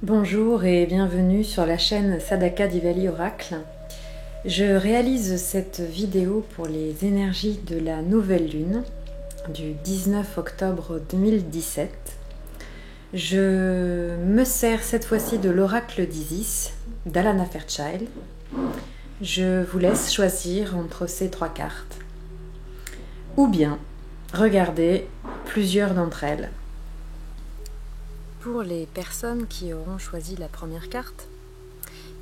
Bonjour et bienvenue sur la chaîne Sadaka Diwali Oracle. Je réalise cette vidéo pour les énergies de la nouvelle lune du 19 octobre 2017. Je me sers cette fois-ci de l'oracle d'Isis d'Alana Fairchild. Je vous laisse choisir entre ces trois cartes ou bien regarder plusieurs d'entre elles. Pour les personnes qui auront choisi la première carte,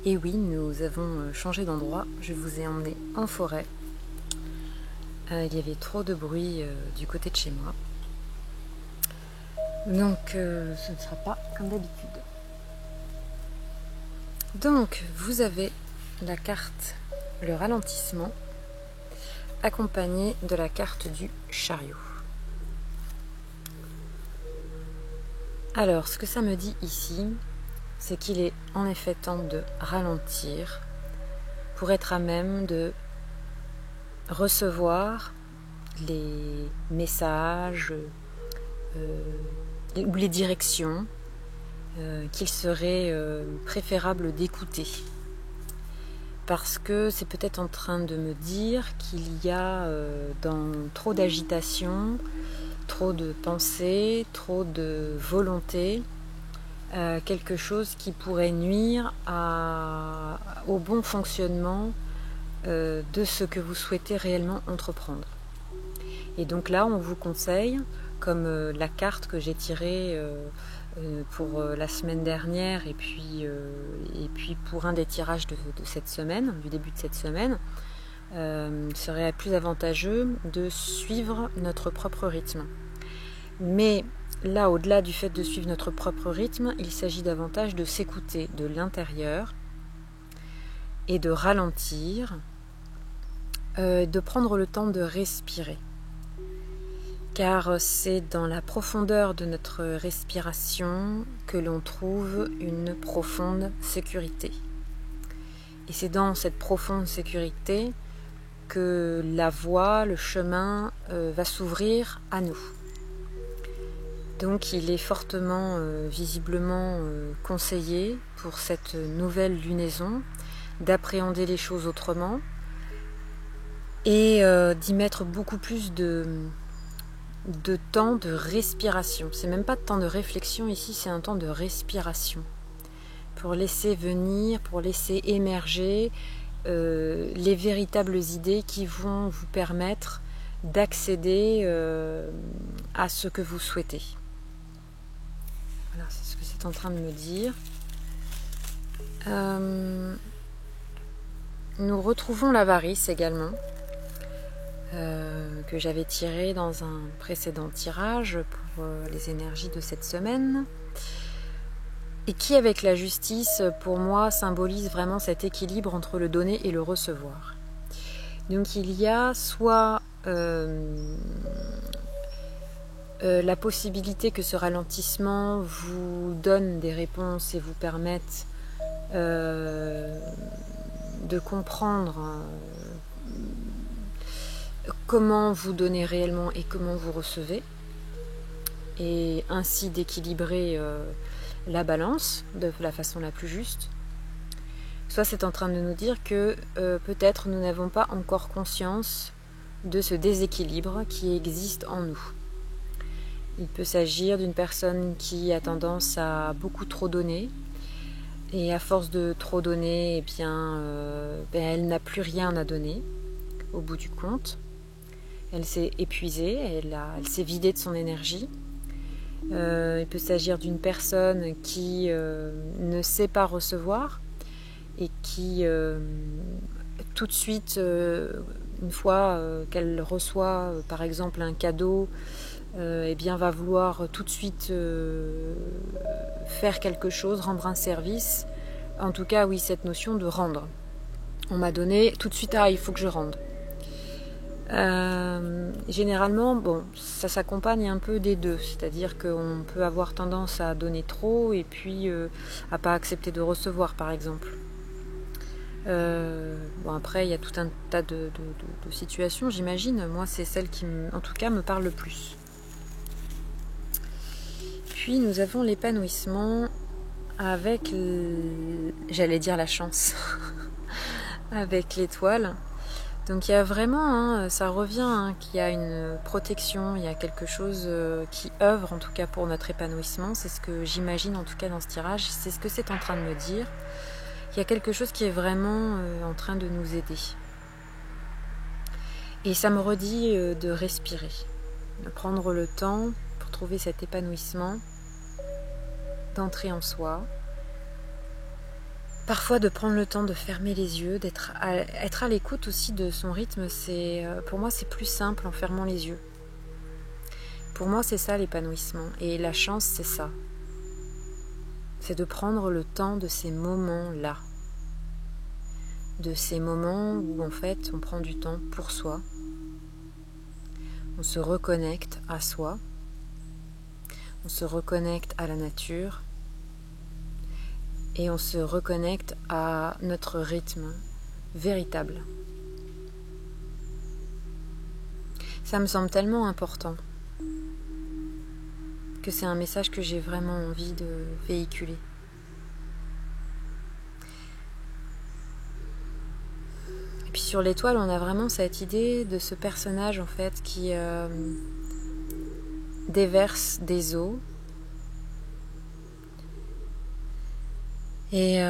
et oui, nous avons changé d'endroit, je vous ai emmené en forêt. Il y avait trop de bruit du côté de chez moi. Donc ce ne sera pas comme d'habitude. Donc vous avez la carte le ralentissement accompagnée de la carte du chariot. Alors, ce que ça me dit ici, c'est qu'il est en effet temps de ralentir pour être à même de recevoir les messages ou les directions qu'il serait préférable d'écouter. Parce que c'est peut-être en train de me dire qu'il y a dans trop d'agitation, trop de pensée, trop de volonté, quelque chose qui pourrait nuire au bon fonctionnement de ce que vous souhaitez réellement entreprendre. Et donc là, on vous conseille, comme la carte que j'ai tirée pour la semaine dernière et puis pour un des tirages de cette semaine, du début de cette semaine, serait plus avantageux de suivre notre propre rythme. Mais là, au-delà du fait de suivre notre propre rythme, il s'agit davantage de s'écouter de l'intérieur et de ralentir, de prendre le temps de respirer. Car c'est dans la profondeur de notre respiration que l'on trouve une profonde sécurité. Et c'est dans cette profonde sécurité que la voie, le chemin va s'ouvrir à nous. Donc il est fortement, visiblement conseillé pour cette nouvelle lunaison d'appréhender les choses autrement et d'y mettre beaucoup plus de temps de respiration. C'est même pas de temps de réflexion ici, c'est un temps de respiration. Pour laisser venir, pour laisser émerger les véritables idées qui vont vous permettre d'accéder à ce que vous souhaitez. Voilà, c'est ce que c'est en train de me dire. Nous retrouvons l'avarice également, que j'avais tiré dans un précédent tirage pour les énergies de cette semaine, et qui, avec la justice, pour moi, symbolise vraiment cet équilibre entre le donner et le recevoir. Donc il y a soit la possibilité que ce ralentissement vous donne des réponses et vous permette de comprendre comment vous donnez réellement et comment vous recevez, et ainsi d'équilibrer la balance de la façon la plus juste. Soit c'est en train de nous dire que peut-être nous n'avons pas encore conscience de ce déséquilibre qui existe en nous. Il peut s'agir d'une personne qui a tendance à beaucoup trop donner, et à force de trop donner, eh bien, elle n'a plus rien à donner au bout du compte. Elle s'est épuisée, elle s'est vidée de son énergie. Il peut s'agir d'une personne qui ne sait pas recevoir et qui tout de suite, une fois qu'elle reçoit par exemple un cadeau, eh bien, va vouloir tout de suite faire quelque chose, rendre un service. En tout cas, oui, cette notion de rendre. On m'a donné, tout de suite, il faut que je rende. Généralement, bon, ça s'accompagne un peu des deux, c'est-à-dire qu'on peut avoir tendance à donner trop et puis à pas accepter de recevoir, par exemple. Bon, après, il y a tout un tas de situations, j'imagine. Moi, c'est celle qui, en tout cas, me parle le plus. Puis, nous avons l'épanouissement avec, j'allais dire la chance, avec l'étoile. Donc il y a vraiment, ça revient, qu'il y a une protection, il y a quelque chose qui œuvre en tout cas pour notre épanouissement. C'est ce que j'imagine en tout cas dans ce tirage, c'est ce que c'est en train de me dire. Il y a quelque chose qui est vraiment en train de nous aider. Et ça me redit de respirer, de prendre le temps pour trouver cet épanouissement, d'entrer en soi. Parfois de prendre le temps de fermer les yeux, être à l'écoute aussi de son rythme, pour moi c'est plus simple en fermant les yeux. Pour moi c'est ça l'épanouissement, et la chance c'est ça. C'est de prendre le temps de ces moments-là. De ces moments où en fait on prend du temps pour soi. On se reconnecte à soi. On se reconnecte à la nature. Et on se reconnecte à notre rythme véritable. Ça me semble tellement important que c'est un message que j'ai vraiment envie de véhiculer. Et puis sur l'étoile, on a vraiment cette idée de ce personnage en fait qui déverse des eaux et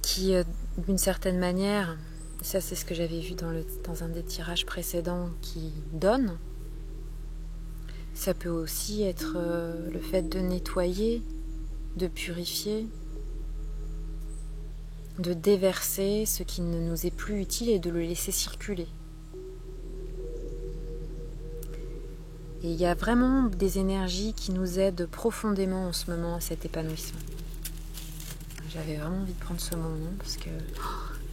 qui, d'une certaine manière, ça c'est ce que j'avais vu dans un des tirages précédents, qui donne. Ça peut aussi être le fait de nettoyer, de purifier, de déverser ce qui ne nous est plus utile et de le laisser circuler. Et il y a vraiment des énergies qui nous aident profondément en ce moment à cet épanouissement. J'avais vraiment envie de prendre ce moment parce que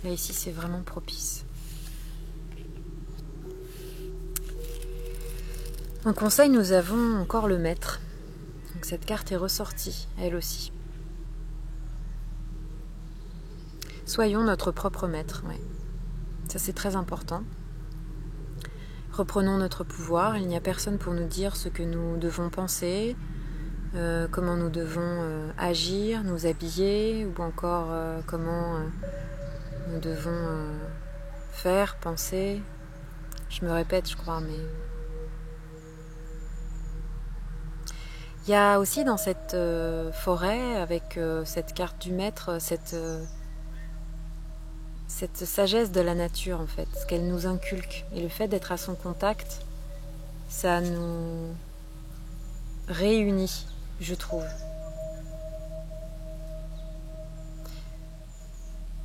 là ici c'est vraiment propice. En conseil, nous avons encore le maître. Donc cette carte est ressortie, elle aussi. Soyons notre propre maître, ouais. Ça c'est très important. Reprenons notre pouvoir, il n'y a personne pour nous dire ce que nous devons penser, comment nous devons agir, nous habiller, ou encore comment nous devons faire, penser. Je me répète, je crois, mais... Il y a aussi dans cette forêt, avec cette carte du maître, cette sagesse de la nature, en fait, ce qu'elle nous inculque. Et le fait d'être à son contact, ça nous réunit, je trouve.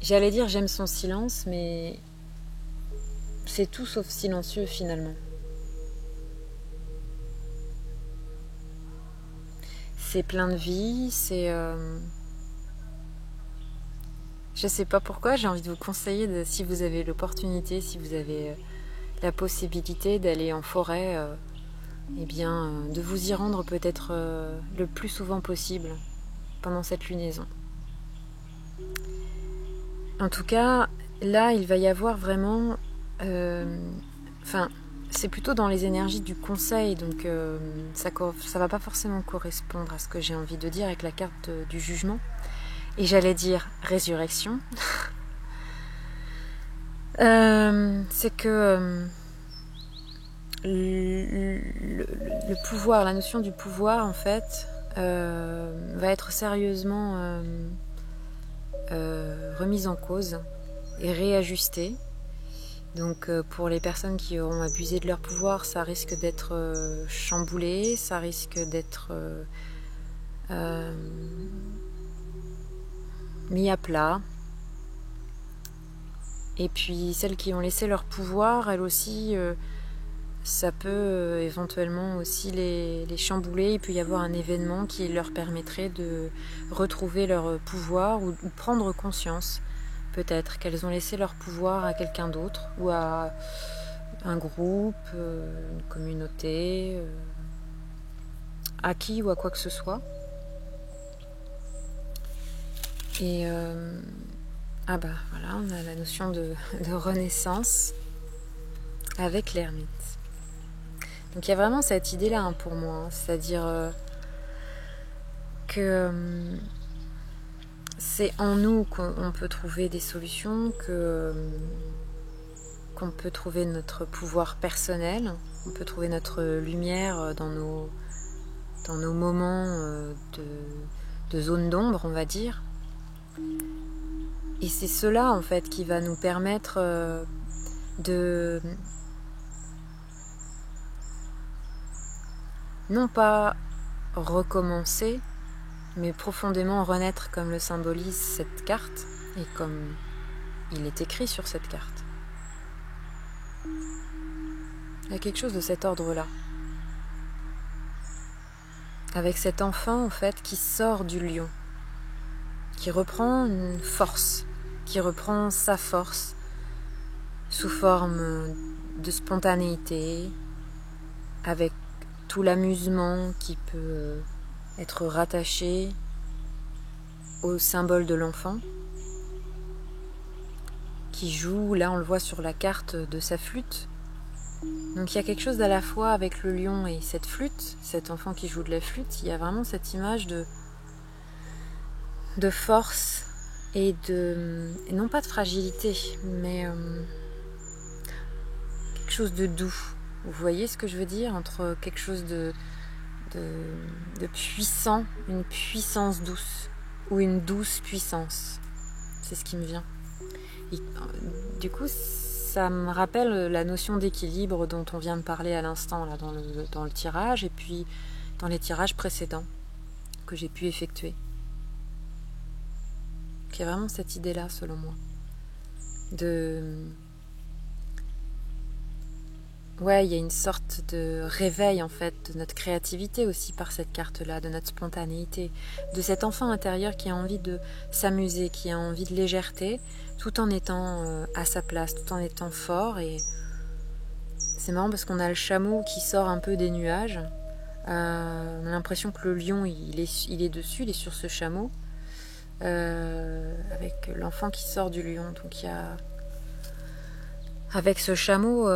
J'allais dire j'aime son silence, mais c'est tout sauf silencieux finalement. C'est plein de vie, c'est... Je sais pas pourquoi, j'ai envie de vous conseiller, si vous avez l'opportunité, si vous avez la possibilité d'aller en forêt, eh bien, de vous y rendre peut-être le plus souvent possible pendant cette lunaison. En tout cas, là, il va y avoir vraiment... c'est plutôt dans les énergies du conseil, donc ça va pas forcément correspondre à ce que j'ai envie de dire avec la carte du jugement. Et j'allais dire résurrection. C'est que le pouvoir, la notion du pouvoir, en fait, va être sérieusement remise en cause et réajustée. Donc pour les personnes qui auront abusé de leur pouvoir, ça risque d'être chamboulé, ça risque d'être mis à plat. Et puis celles qui ont laissé leur pouvoir, elles aussi, ça peut éventuellement aussi les chambouler. Il peut y avoir un événement qui leur permettrait de retrouver leur pouvoir ou prendre conscience, peut-être, qu'elles ont laissé leur pouvoir à quelqu'un d'autre ou à un groupe, une communauté, à qui ou à quoi que ce soit. Et voilà, on a la notion de renaissance avec l'ermite. Donc il y a vraiment cette idée-là pour moi, c'est-à-dire que c'est en nous qu'on peut trouver des solutions, qu'on peut trouver notre pouvoir personnel, on peut trouver notre lumière dans nos moments de zone d'ombre, on va dire. Et c'est cela en fait qui va nous permettre de non pas recommencer, mais profondément renaître, comme le symbolise cette carte et comme il est écrit sur cette carte. Il y a quelque chose de cet ordre-là. Avec cet enfant en fait qui sort du lion, qui reprend une force, qui reprend sa force sous forme de spontanéité, avec tout l'amusement qui peut être rattaché au symbole de l'enfant, qui joue, là on le voit sur la carte, de sa flûte. Donc il y a quelque chose d'à la fois avec le lion et cette flûte, cet enfant qui joue de la flûte, il y a vraiment cette image de force et non pas de fragilité, mais quelque chose de doux. Vous voyez ce que je veux dire, entre quelque chose de puissant, une puissance douce, ou une douce puissance. C'est ce qui me vient. Et, du coup, ça me rappelle la notion d'équilibre dont on vient de parler à l'instant là, dans le tirage, et puis dans les tirages précédents que j'ai pu effectuer. Il y a vraiment cette idée-là, selon moi, ouais, il y a une sorte de réveil en fait de notre créativité aussi par cette carte-là, de notre spontanéité, de cet enfant intérieur qui a envie de s'amuser, qui a envie de légèreté, tout en étant à sa place, tout en étant fort. Et c'est marrant parce qu'on a le chameau qui sort un peu des nuages. On a l'impression que le lion il est dessus, il est sur ce chameau, avec l'enfant qui sort du lion. Donc il y a avec ce chameau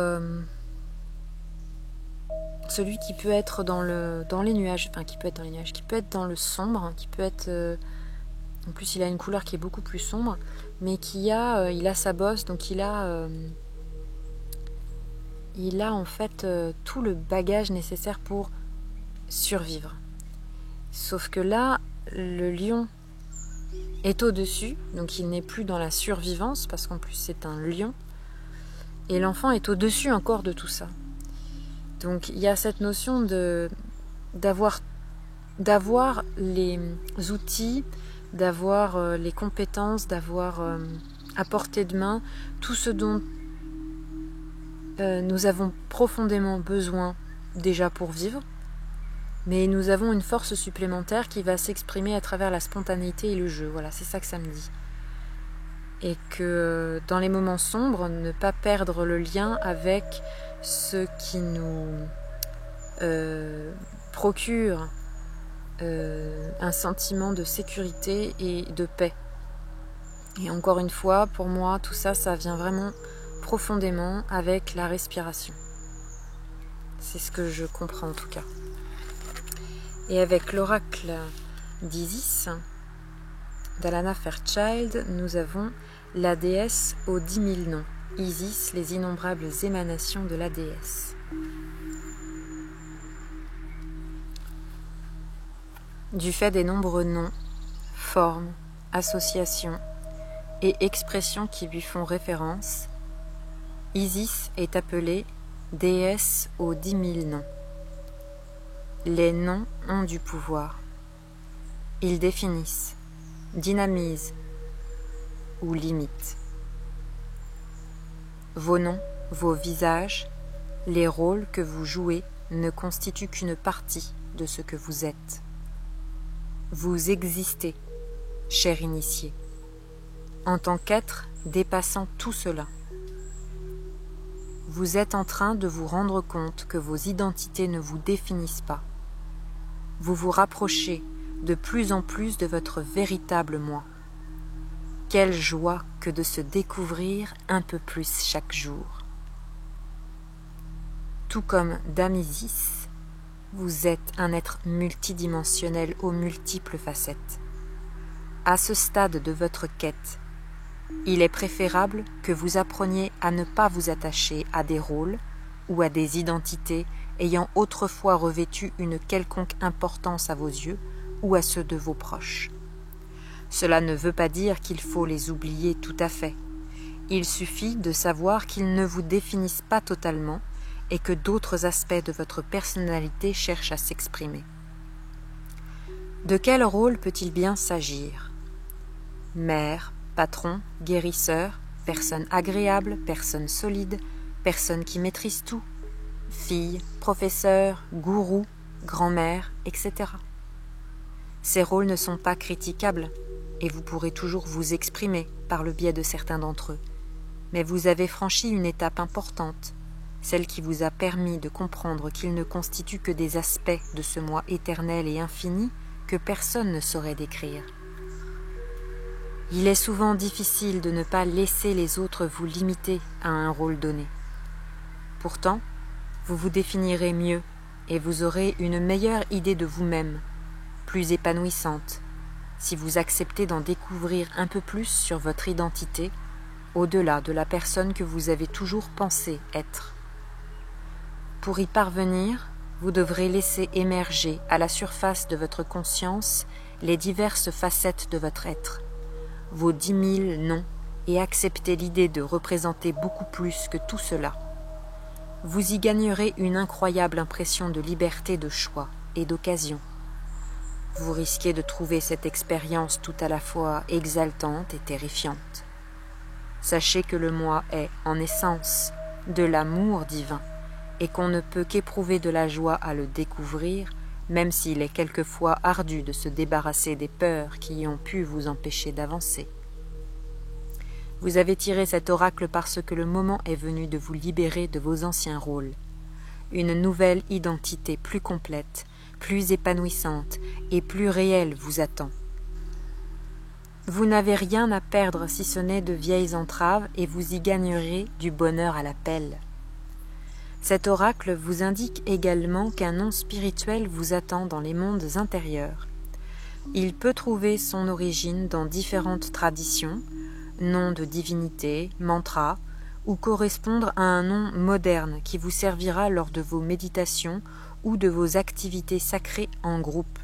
celui qui peut être dans les nuages, enfin qui peut être dans les nuages, qui peut être dans le sombre, qui peut être en plus il a une couleur qui est beaucoup plus sombre, mais il a sa bosse, donc il a en fait tout le bagage nécessaire pour survivre. Sauf que là, le lion est au-dessus, donc il n'est plus dans la survivance, parce qu'en plus c'est un lion, et l'enfant est au-dessus encore de tout ça. Donc il y a cette notion d'avoir les outils, d'avoir les compétences, d'avoir à portée de main tout ce dont nous avons profondément besoin déjà pour vivre, mais nous avons une force supplémentaire qui va s'exprimer à travers la spontanéité et le jeu. Voilà, c'est ça que ça me dit. Et que dans les moments sombres, ne pas perdre le lien avec ce qui nous procure un sentiment de sécurité et de paix. Et encore une fois, pour moi, tout ça, ça vient vraiment profondément avec la respiration. C'est ce que je comprends en tout cas. Et avec l'oracle d'Isis, d'Alana Fairchild, nous avons la déesse aux 10 000 noms. Isis, les innombrables émanations de la déesse. Du fait des nombreux noms, formes, associations et expressions qui lui font référence, Isis est appelée déesse aux 10 000 noms. Les noms ont du pouvoir. Ils définissent, dynamisent ou limitent. Vos noms, vos visages, les rôles que vous jouez ne constituent qu'une partie de ce que vous êtes. Vous existez, cher initié, en tant qu'être dépassant tout cela. Vous êtes en train de vous rendre compte que vos identités ne vous définissent pas. Vous vous rapprochez de plus en plus de votre véritable moi. Quelle joie que de se découvrir un peu plus chaque jour. Tout comme Dame Isis, vous êtes un être multidimensionnel aux multiples facettes. À ce stade de votre quête, il est préférable que vous appreniez à ne pas vous attacher à des rôles ou à des identités ayant autrefois revêtu une quelconque importance à vos yeux ou à ceux de vos proches. Cela ne veut pas dire qu'il faut les oublier tout à fait. Il suffit de savoir qu'ils ne vous définissent pas totalement et que d'autres aspects de votre personnalité cherchent à s'exprimer. De quel rôle peut-il bien s'agir ? Mère, patron, guérisseur, personne agréable, personne solide, personne qui maîtrise tout, fille, professeur, gourou, grand-mère, etc. Ces rôles ne sont pas critiquables et vous pourrez toujours vous exprimer par le biais de certains d'entre eux. Mais vous avez franchi une étape importante, celle qui vous a permis de comprendre qu'ils ne constituent que des aspects de ce moi éternel et infini que personne ne saurait décrire. Il est souvent difficile de ne pas laisser les autres vous limiter à un rôle donné. Pourtant, vous vous définirez mieux et vous aurez une meilleure idée de vous-même, plus épanouissante, si vous acceptez d'en découvrir un peu plus sur votre identité, au-delà de la personne que vous avez toujours pensé être. Pour y parvenir, vous devrez laisser émerger à la surface de votre conscience les diverses facettes de votre être, vos 10 000 noms, et accepter l'idée de représenter beaucoup plus que tout cela. Vous y gagnerez une incroyable impression de liberté de choix et d'occasion. Vous risquez de trouver cette expérience tout à la fois exaltante et terrifiante. Sachez que le moi est, en essence, de l'amour divin, et qu'on ne peut qu'éprouver de la joie à le découvrir, même s'il est quelquefois ardu de se débarrasser des peurs qui ont pu vous empêcher d'avancer. Vous avez tiré cet oracle parce que le moment est venu de vous libérer de vos anciens rôles. Une nouvelle identité plus complète, plus épanouissante et plus réelle vous attend. Vous n'avez rien à perdre si ce n'est de vieilles entraves et vous y gagnerez du bonheur à l'appel. Cet oracle vous indique également qu'un nom spirituel vous attend dans les mondes intérieurs. Il peut trouver son origine dans différentes traditions, noms de divinité, mantras, ou correspondre à un nom moderne qui vous servira lors de vos méditations ou de vos activités sacrées en groupe.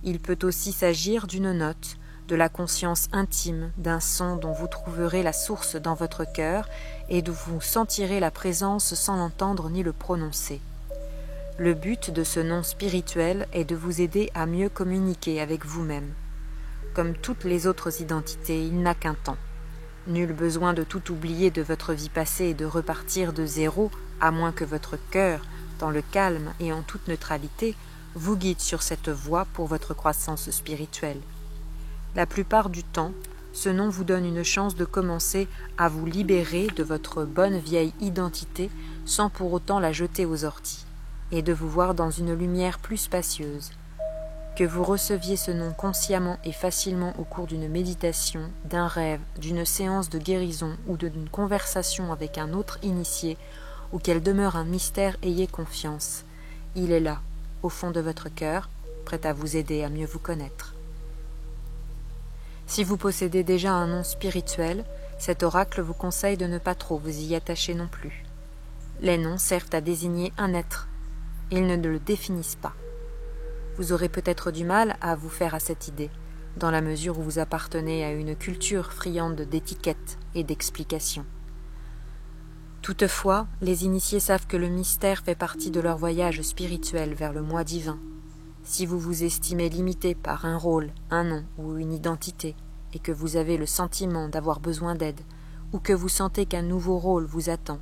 Il peut aussi s'agir d'une note, de la conscience intime, d'un son dont vous trouverez la source dans votre cœur et d'où vous sentirez la présence sans l'entendre ni le prononcer. Le but de ce nom spirituel est de vous aider à mieux communiquer avec vous-même. Comme toutes les autres identités, il n'a qu'un temps. Nul besoin de tout oublier de votre vie passée et de repartir de zéro, à moins que votre cœur, dans le calme et en toute neutralité, vous guide sur cette voie pour votre croissance spirituelle. La plupart du temps, ce nom vous donne une chance de commencer à vous libérer de votre bonne vieille identité sans pour autant la jeter aux orties, et de vous voir dans une lumière plus spacieuse. Que vous receviez ce nom consciemment et facilement au cours d'une méditation, d'un rêve, d'une séance de guérison ou d'une conversation avec un autre initié, ou qu'elle demeure un mystère, ayez confiance. Il est là, au fond de votre cœur, prêt à vous aider à mieux vous connaître. Si vous possédez déjà un nom spirituel, cet oracle vous conseille de ne pas trop vous y attacher non plus. Les noms servent à désigner un être. Ils ne le définissent pas. Vous aurez peut-être du mal à vous faire à cette idée, dans la mesure où vous appartenez à une culture friande d'étiquettes et d'explications. Toutefois, les initiés savent que le mystère fait partie de leur voyage spirituel vers le moi divin. Si vous vous estimez limité par un rôle, un nom ou une identité, et que vous avez le sentiment d'avoir besoin d'aide, ou que vous sentez qu'un nouveau rôle vous attend,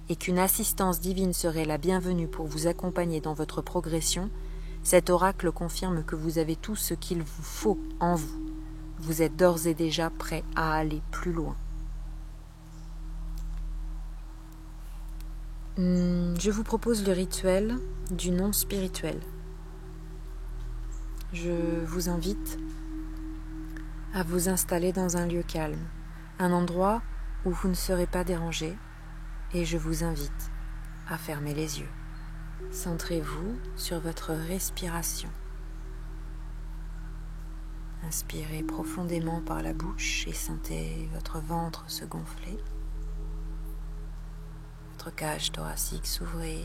et qu'une assistance divine serait la bienvenue pour vous accompagner dans votre progression, cet oracle confirme que vous avez tout ce qu'il vous faut en vous. Vous êtes d'ores et déjà prêt à aller plus loin. Je vous propose le rituel du nom spirituel. Je vous invite à vous installer dans un lieu calme, un endroit où vous ne serez pas dérangé, et je vous invite à fermer les yeux. Centrez-vous sur votre respiration. Inspirez profondément par la bouche et sentez votre ventre se gonfler, votre cage thoracique s'ouvrir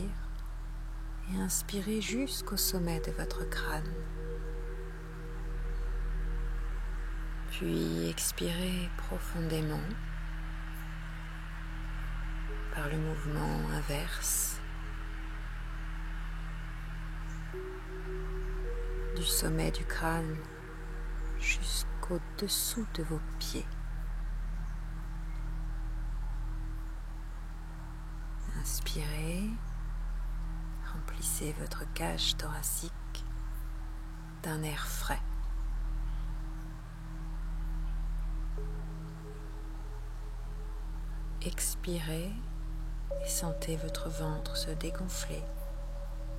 et inspirez jusqu'au sommet de votre crâne. Puis expirez profondément par le mouvement inverse du sommet du crâne jusqu'au-dessous de vos pieds. Inspirez, remplissez votre cage thoracique d'un air frais. Expirez et sentez votre ventre se dégonfler,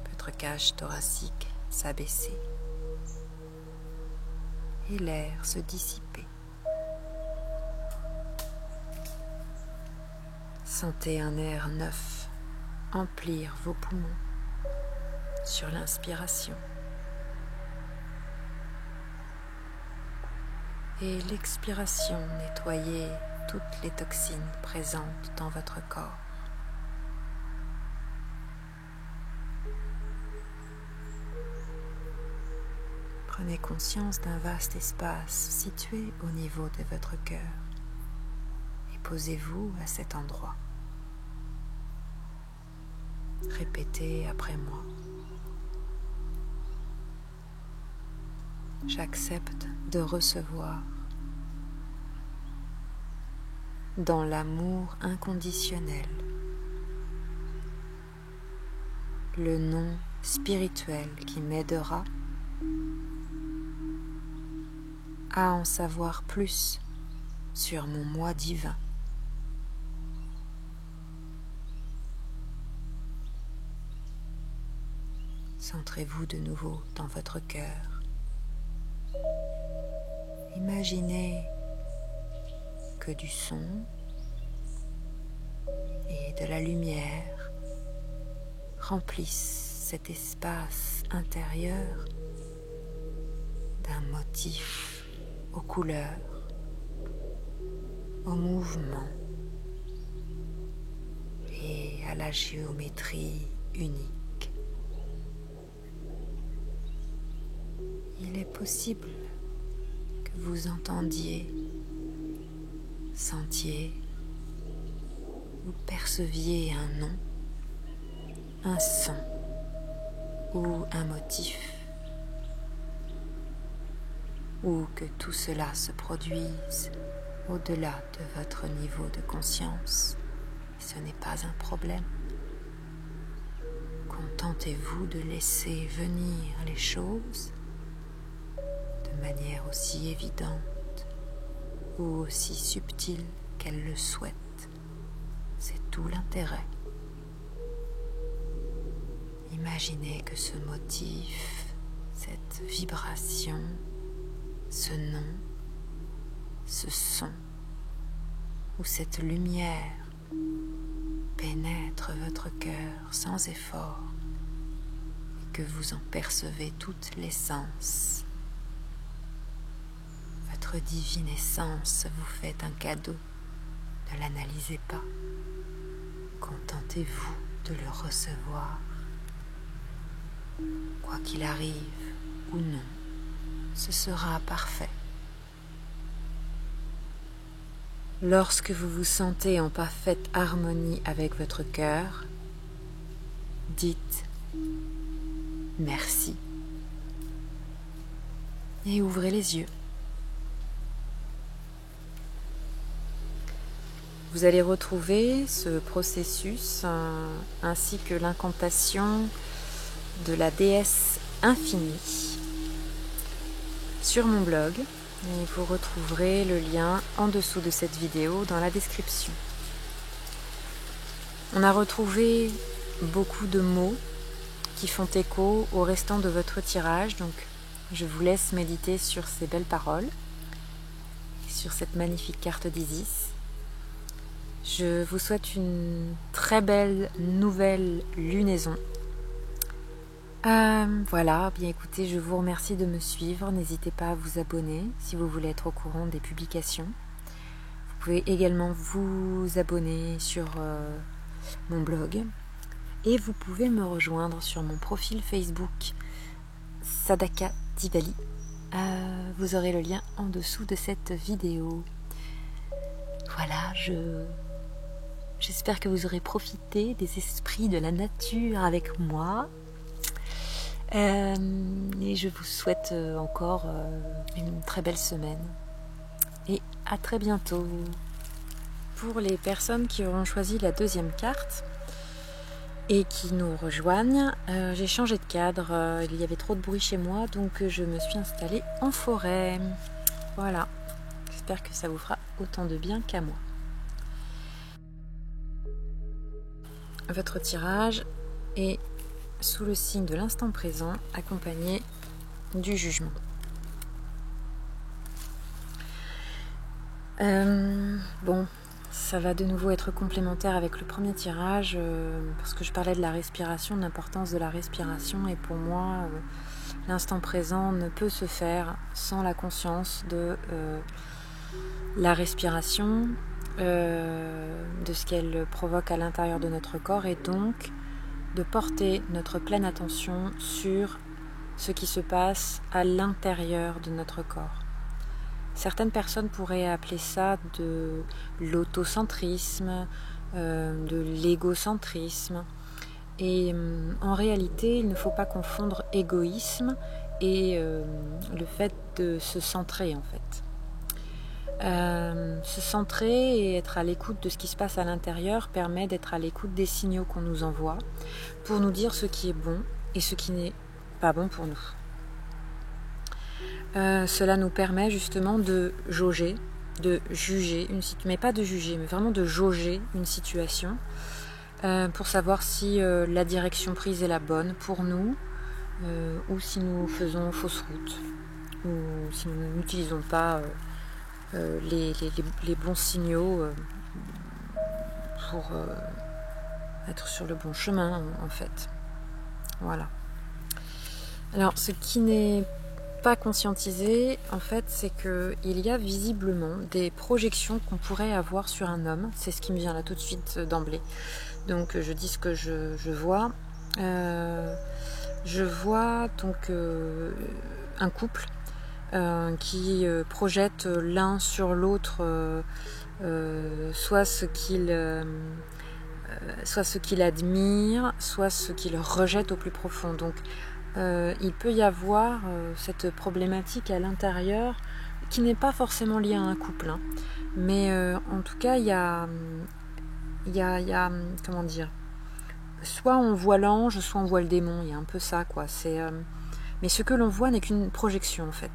votre cage thoracique s'abaisser et l'air se dissiper. Sentez un air neuf emplir vos poumons sur l'inspiration et l'expiration nettoyer toutes les toxines présentes dans votre corps. Prenez conscience d'un vaste espace situé au niveau de votre cœur et posez-vous à cet endroit. Répétez après moi. J'accepte de recevoir dans l'amour inconditionnel le nom spirituel qui m'aidera à en savoir plus sur mon moi divin. Centrez-vous de nouveau dans votre cœur. Imaginez que du son et de la lumière remplissent cet espace intérieur d'un motif aux couleurs, au mouvement et à la géométrie unique. Il est possible que vous entendiez, sentiez ou perceviez un nom, un son ou un motif, ou que tout cela se produise au-delà de votre niveau de conscience. Ce n'est pas un problème. Contentez-vous de laisser venir les choses de manière aussi évidente ou aussi subtile qu'elles le souhaitent. C'est tout l'intérêt. Imaginez que ce motif, cette vibration, ce nom, ce son ou cette lumière pénètre votre cœur sans effort et que vous en percevez toute l'essence. Votre divine essence vous fait un cadeau. Ne l'analysez pas. Contentez-vous de le recevoir. Quoi qu'il arrive ou non, ce sera parfait. Lorsque vous vous sentez en parfaite harmonie avec votre cœur, dites merci et ouvrez les yeux. Vous allez retrouver ce processus ainsi que l'incantation de la déesse infinie sur mon blog. Et vous retrouverez le lien en dessous de cette vidéo dans la description. On a retrouvé beaucoup de mots qui font écho au restant de votre tirage, donc je vous laisse méditer sur ces belles paroles et sur cette magnifique carte d'Isis. Je vous souhaite une très belle nouvelle lunaison Voilà, bien écoutez, je vous remercie de me suivre. N'hésitez pas à vous abonner si vous voulez être au courant des publications. Vous pouvez également vous abonner sur mon blog. Et vous pouvez me rejoindre sur mon profil Facebook Sadaka Diwali. Vous aurez le lien en dessous de cette vidéo. Voilà, j'espère que vous aurez profité des esprits de la nature avec moi. Et je vous souhaite encore une très belle semaine. Et à très bientôt. Pour les personnes qui auront choisi la deuxième carte et qui nous rejoignent, j'ai changé de cadre. Il y avait trop de bruit chez moi, donc je me suis installée en forêt. Voilà. J'espère que ça vous fera autant de bien qu'à moi. Votre tirage est sous le signe de l'instant présent, accompagné du jugement. Bon, ça va de nouveau être complémentaire avec le premier tirage, parce que je parlais de la respiration, de l'importance de la respiration, et pour moi, l'instant présent ne peut se faire sans la conscience de la respiration, de ce qu'elle provoque à l'intérieur de notre corps, et donc de porter notre pleine attention sur ce qui se passe à l'intérieur de notre corps. Certaines personnes pourraient appeler ça de l'autocentrisme, de l'égocentrisme. Et en réalité, il ne faut pas confondre égoïsme et le fait de se centrer en fait. Se centrer et être à l'écoute de ce qui se passe à l'intérieur permet d'être à l'écoute des signaux qu'on nous envoie pour nous dire ce qui est bon et ce qui n'est pas bon pour nous. Cela nous permet justement de jauger, de juger une situation, mais pas de juger, mais vraiment de jauger une situation pour savoir si la direction prise est la bonne pour nous ou si nous faisons fausse route ou si nous n'utilisons pas les bons signaux pour être sur le bon chemin en fait. Voilà. Alors ce qui n'est pas conscientisé en fait, c'est qu'il y a visiblement des projections qu'on pourrait avoir sur un homme. C'est ce qui me vient là tout de suite d'emblée. Donc je dis ce que je vois. Je vois donc un couple qui projette l'un sur l'autre soit ce qu'il admire, soit ce qu'il rejette au plus profond. Donc il peut y avoir cette problématique à l'intérieur qui n'est pas forcément liée à un couple, hein. Mais en tout cas il y a comment dire, soit on voit l'ange, soit on voit le démon. Il y a un peu ça quoi. Mais ce que l'on voit n'est qu'une projection en fait.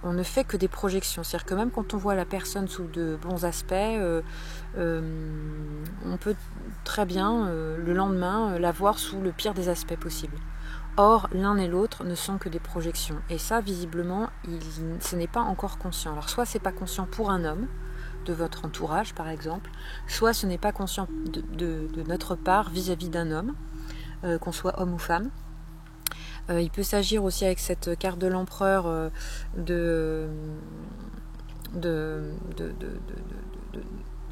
On ne fait que des projections, c'est-à-dire que même quand on voit la personne sous de bons aspects, on peut très bien le lendemain la voir sous le pire des aspects possibles. Or, l'un et l'autre ne sont que des projections. Et ça, visiblement, ce n'est pas encore conscient. Alors, soit c'est pas conscient pour un homme, de votre entourage par exemple, soit ce n'est pas conscient de notre part vis-à-vis d'un homme, qu'on soit homme ou femme. Il peut s'agir aussi avec cette carte de l'empereur de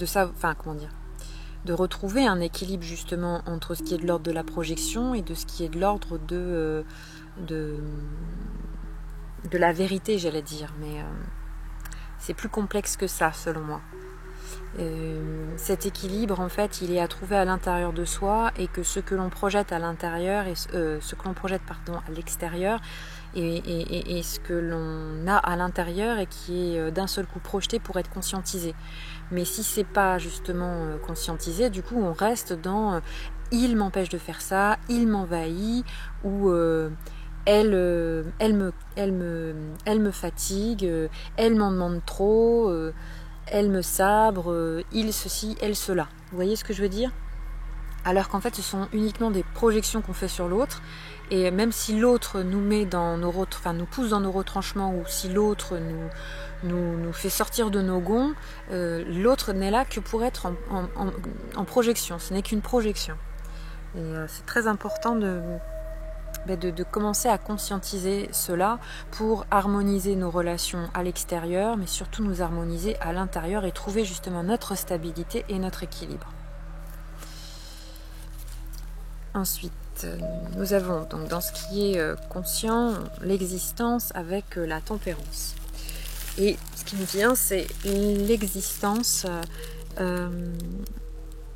ça, enfin comment dire, de retrouver un équilibre justement entre ce qui est de l'ordre de la projection et de ce qui est de l'ordre de la vérité, j'allais dire, mais c'est plus complexe que ça selon moi. Cet équilibre en fait il est à trouver à l'intérieur de soi, et que ce que l'on projette à l'intérieur et ce que l'on projette à l'extérieur et ce que l'on a à l'intérieur et qui est d'un seul coup projeté pour être conscientisé. Mais si c'est pas justement conscientisé, du coup on reste dans il m'empêche de faire ça, il m'envahit, ou elle me fatigue, elle m'en demande trop, elle me sabre, il ceci, elle cela. Vous voyez ce que je veux dire? Alors qu'en fait ce sont uniquement des projections qu'on fait sur l'autre, et même si l'autre nous met dans nos nous pousse dans nos retranchements, ou si l'autre nous fait sortir de nos gonds, l'autre n'est là que pour être en projection, ce n'est qu'une projection. Et c'est très important de commencer à conscientiser cela pour harmoniser nos relations à l'extérieur, mais surtout nous harmoniser à l'intérieur et trouver justement notre stabilité et notre équilibre. Ensuite, nous avons donc dans ce qui est conscient l'existence avec la tempérance. Et ce qui me vient, c'est l'existence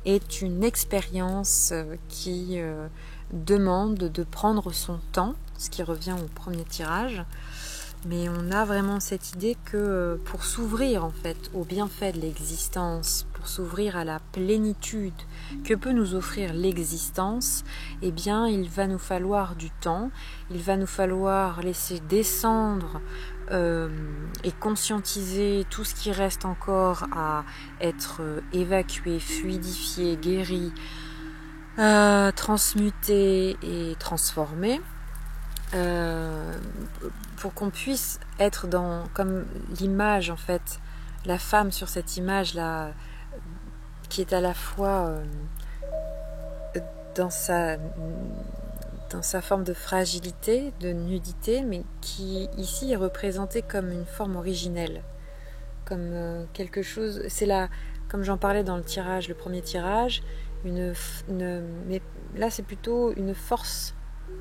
est une expérience qui demande de prendre son temps, ce qui revient au premier tirage. Mais on a vraiment cette idée que pour s'ouvrir en fait au bienfait de l'existence, pour s'ouvrir à la plénitude que peut nous offrir l'existence, eh bien il va nous falloir du temps, il va nous falloir laisser descendre et conscientiser tout ce qui reste encore à être évacué, fluidifié, guéri, transmuté et transformé. Pour qu'on puisse être dans, comme l'image en fait, la femme sur cette image là, qui est à la fois dans sa forme de fragilité, de nudité, mais qui ici est représentée comme une forme originelle, comme quelque chose, c'est là, comme j'en parlais dans le tirage, le premier tirage, mais là c'est plutôt une force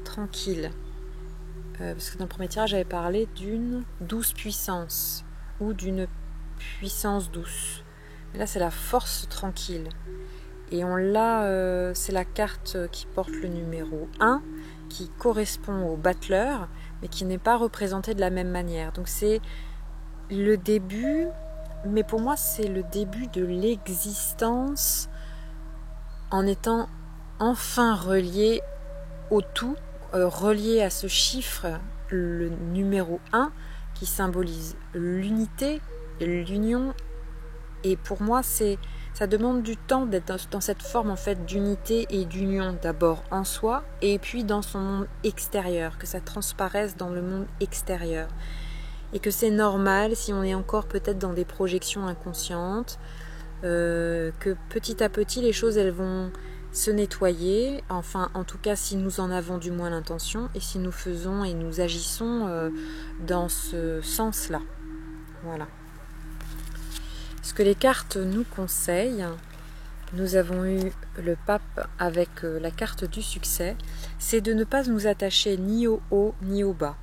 tranquille. Parce que dans le premier tirage, j'avais parlé d'une douce puissance ou d'une puissance douce. Mais là, c'est la force tranquille. Et on l'a, c'est la carte qui porte le numéro 1, qui correspond au battleur, mais qui n'est pas représentée de la même manière. Donc c'est le début, mais pour moi, c'est le début de l'existence en étant enfin relié au tout, relié à ce chiffre, le numéro 1, qui symbolise l'unité, l'union. Et pour moi, ça demande du temps d'être dans cette forme en fait d'unité et d'union, d'abord en soi, et puis dans son monde extérieur, que ça transparaisse dans le monde extérieur. Et que c'est normal si on est encore peut-être dans des projections inconscientes, que petit à petit les choses elles vont se nettoyer, enfin en tout cas si nous en avons du moins l'intention et si nous faisons et nous agissons dans ce sens-là. Voilà. Ce que les cartes nous conseillent, nous avons eu le pape avec la carte du succès, c'est de ne pas nous attacher ni au haut ni au bas.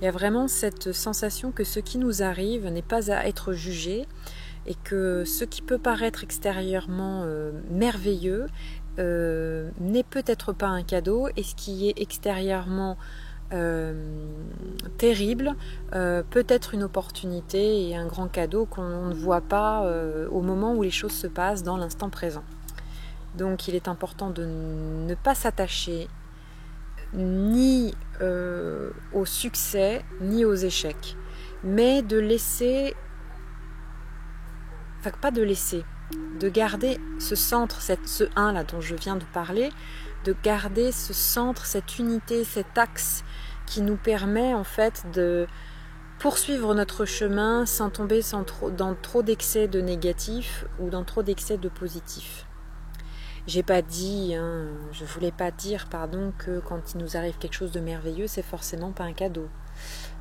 Il y a vraiment cette sensation que ce qui nous arrive n'est pas à être jugé et que ce qui peut paraître extérieurement merveilleux n'est peut-être pas un cadeau et ce qui est extérieurement terrible peut être une opportunité et un grand cadeau qu'on ne voit pas au moment où les choses se passent dans l'instant présent. Donc il est important de ne pas s'attacher ni au succès ni aux échecs, mais de laisser, enfin pas de laisser, de garder ce centre, ce 1 là dont je viens de parler, de garder ce centre, cette unité, cet axe qui nous permet en fait de poursuivre notre chemin sans tomber dans trop d'excès de négatif ou dans trop d'excès de positif. J'ai pas dit, je voulais pas dire, pardon, que quand il nous arrive quelque chose de merveilleux, c'est forcément pas un cadeau.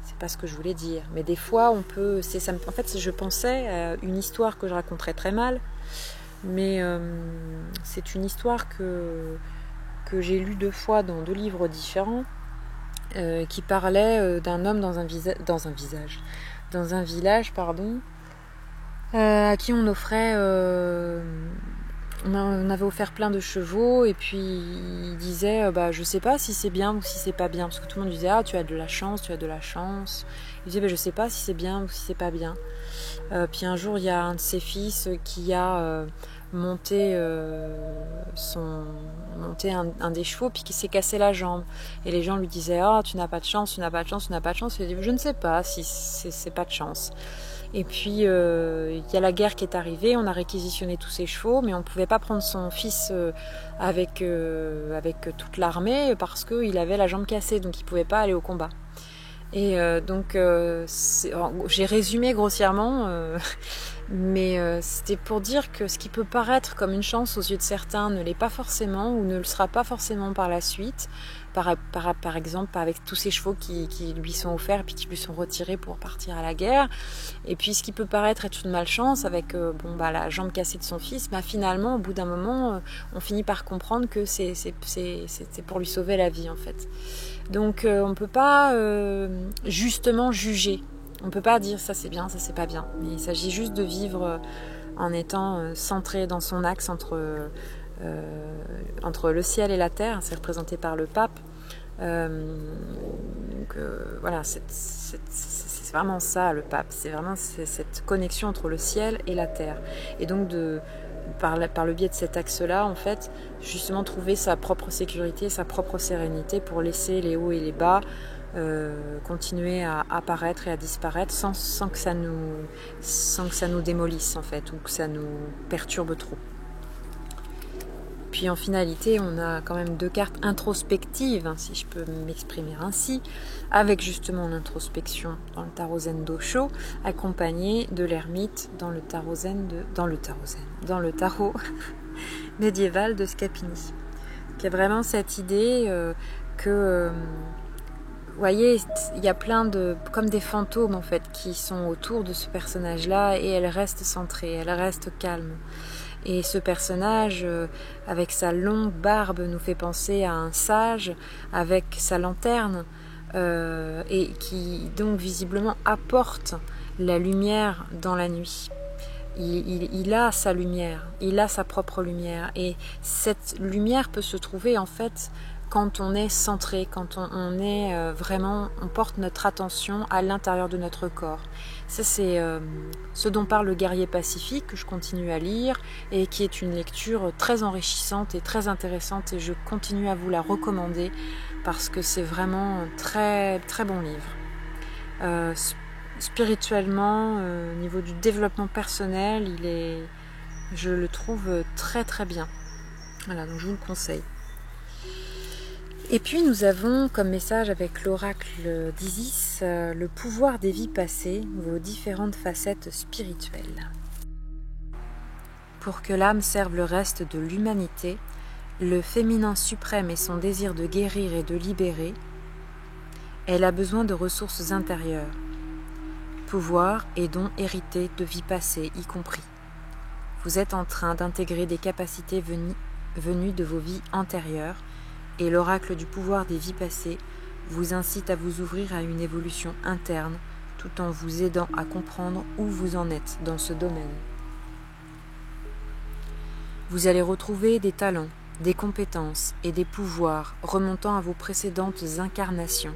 C'est pas ce que je voulais dire. Mais des fois, on peut. En fait, je pensais à une histoire que je raconterais très mal, mais c'est une histoire que j'ai lue 2 fois dans 2 livres différents, qui parlait d'un homme dans un village, à qui on offrait. On avait offert plein de chevaux et puis il disait je sais pas si c'est bien ou si c'est pas bien, parce que tout le monde disait tu as de la chance. Il disait je sais pas si c'est bien ou si c'est pas bien. Puis un jour il y a un de ses fils qui a monté un des chevaux puis qui s'est cassé la jambe et les gens lui disaient tu n'as pas de chance. Il dit je ne sais pas si c'est pas de chance. Et puis il y a la guerre qui est arrivée, on a réquisitionné tous ses chevaux, mais on ne pouvait pas prendre son fils avec toute l'armée parce qu'il avait la jambe cassée, donc il ne pouvait pas aller au combat. Et donc j'ai résumé grossièrement, mais c'était pour dire que ce qui peut paraître comme une chance aux yeux de certains ne l'est pas forcément ou ne le sera pas forcément par la suite, par exemple avec tous ces chevaux qui lui sont offerts et puis qui lui sont retirés pour partir à la guerre. Et puis ce qui peut paraître être une malchance avec la jambe cassée de son fils, finalement au bout d'un moment on finit par comprendre que c'est pour lui sauver la vie en fait. Donc on ne peut pas justement juger. On ne peut pas dire ça c'est bien, ça c'est pas bien. Mais il s'agit juste de vivre en étant centré dans son axe entre le ciel et la terre. C'est représenté par le pape. Voilà, c'est vraiment ça le pape. C'est vraiment cette connexion entre le ciel et la terre. Et donc par le biais de cet axe-là, en fait, justement trouver sa propre sécurité, sa propre sérénité pour laisser les hauts et les bas continuer à apparaître et à disparaître sans que ça nous démolisse en fait, ou que ça nous perturbe trop. Puis en finalité, on a quand même 2 cartes introspectives, si je peux m'exprimer ainsi, avec justement l'introspection dans le tarot zen d'Osho, accompagnée de l'ermite dans le tarot médiéval de Scapini. Qui a vraiment cette idée que vous voyez, il y a plein comme des fantômes en fait, qui sont autour de ce personnage-là, et elle reste centrée, elle reste calme. Et ce personnage, avec sa longue barbe, nous fait penser à un sage avec sa lanterne, et qui donc visiblement apporte la lumière dans la nuit. Il a sa lumière, il a sa propre lumière, et cette lumière peut se trouver en fait quand on est centré, quand on est vraiment, on porte notre attention à l'intérieur de notre corps. Ça c'est ce dont parle le guerrier pacifique, que je continue à lire, et qui est une lecture très enrichissante et très intéressante, et je continue à vous la recommander, parce que c'est vraiment un très, très bon livre. Spirituellement, au niveau du développement personnel, je le trouve très très bien. Voilà, donc je vous le conseille. Et puis nous avons comme message avec l'oracle d'Isis le pouvoir des vies passées, vos différentes facettes spirituelles. Pour que l'âme serve le reste de l'humanité, le féminin suprême et son désir de guérir et de libérer, elle a besoin de ressources intérieures, pouvoirs et dons hérités de vies passées y compris. Vous êtes en train d'intégrer des capacités venues de vos vies antérieures, et l'oracle du pouvoir des vies passées vous incite à vous ouvrir à une évolution interne tout en vous aidant à comprendre où vous en êtes dans ce domaine. Vous allez retrouver des talents, des compétences et des pouvoirs remontant à vos précédentes incarnations.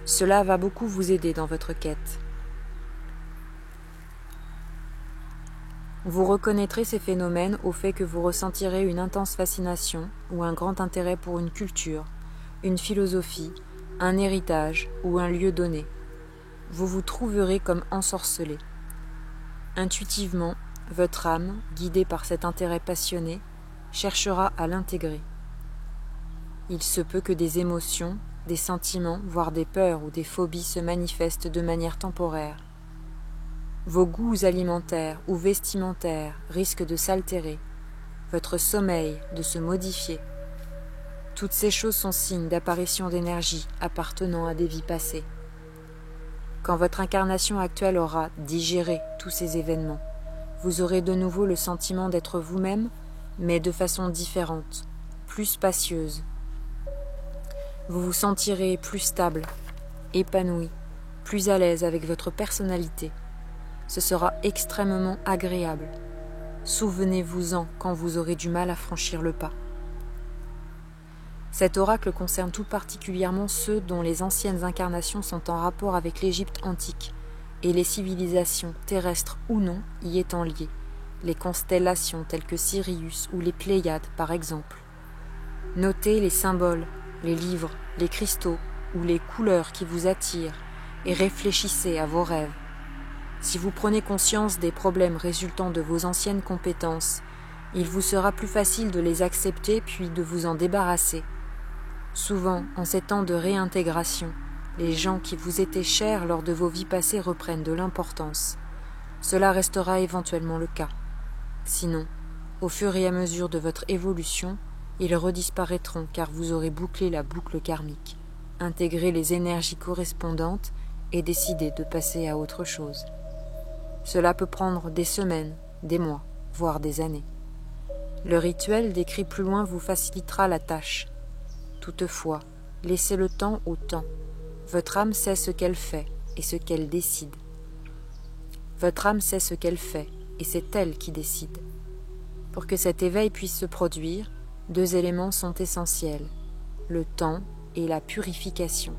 Cela va beaucoup vous aider dans votre quête. Vous reconnaîtrez ces phénomènes au fait que vous ressentirez une intense fascination ou un grand intérêt pour une culture, une philosophie, un héritage ou un lieu donné. Vous vous trouverez comme ensorcelé. Intuitivement, votre âme, guidée par cet intérêt passionné, cherchera à l'intégrer. Il se peut que des émotions, des sentiments, voire des peurs ou des phobies se manifestent de manière temporaire. Vos goûts alimentaires ou vestimentaires risquent de s'altérer, votre sommeil de se modifier. Toutes ces choses sont signes d'apparition d'énergie appartenant à des vies passées. Quand votre incarnation actuelle aura digéré tous ces événements, vous aurez de nouveau le sentiment d'être vous-même, mais de façon différente, plus spacieuse. Vous vous sentirez plus stable, épanoui, plus à l'aise avec votre personnalité. Ce sera extrêmement agréable. Souvenez-vous-en quand vous aurez du mal à franchir le pas. Cet oracle concerne tout particulièrement ceux dont les anciennes incarnations sont en rapport avec l'Égypte antique et les civilisations, terrestres ou non, y étant liées, les constellations telles que Sirius ou les Pléiades par exemple. Notez les symboles, les livres, les cristaux ou les couleurs qui vous attirent et réfléchissez à vos rêves. Si vous prenez conscience des problèmes résultant de vos anciennes compétences, il vous sera plus facile de les accepter puis de vous en débarrasser. Souvent, en ces temps de réintégration, les gens qui vous étaient chers lors de vos vies passées reprennent de l'importance. Cela restera éventuellement le cas. Sinon, au fur et à mesure de votre évolution, Ils redisparaîtront car vous aurez bouclé la boucle karmique, intégré les énergies correspondantes et décidé de passer à autre chose. Cela peut prendre des semaines, des mois, voire des années. Le rituel décrit plus loin vous facilitera la tâche. Toutefois, laissez le temps au temps. Votre âme sait ce qu'elle fait et ce qu'elle décide. Votre âme sait ce qu'elle fait et c'est elle qui décide. Pour que cet éveil puisse se produire, 2 éléments sont essentiels, le temps et la purification.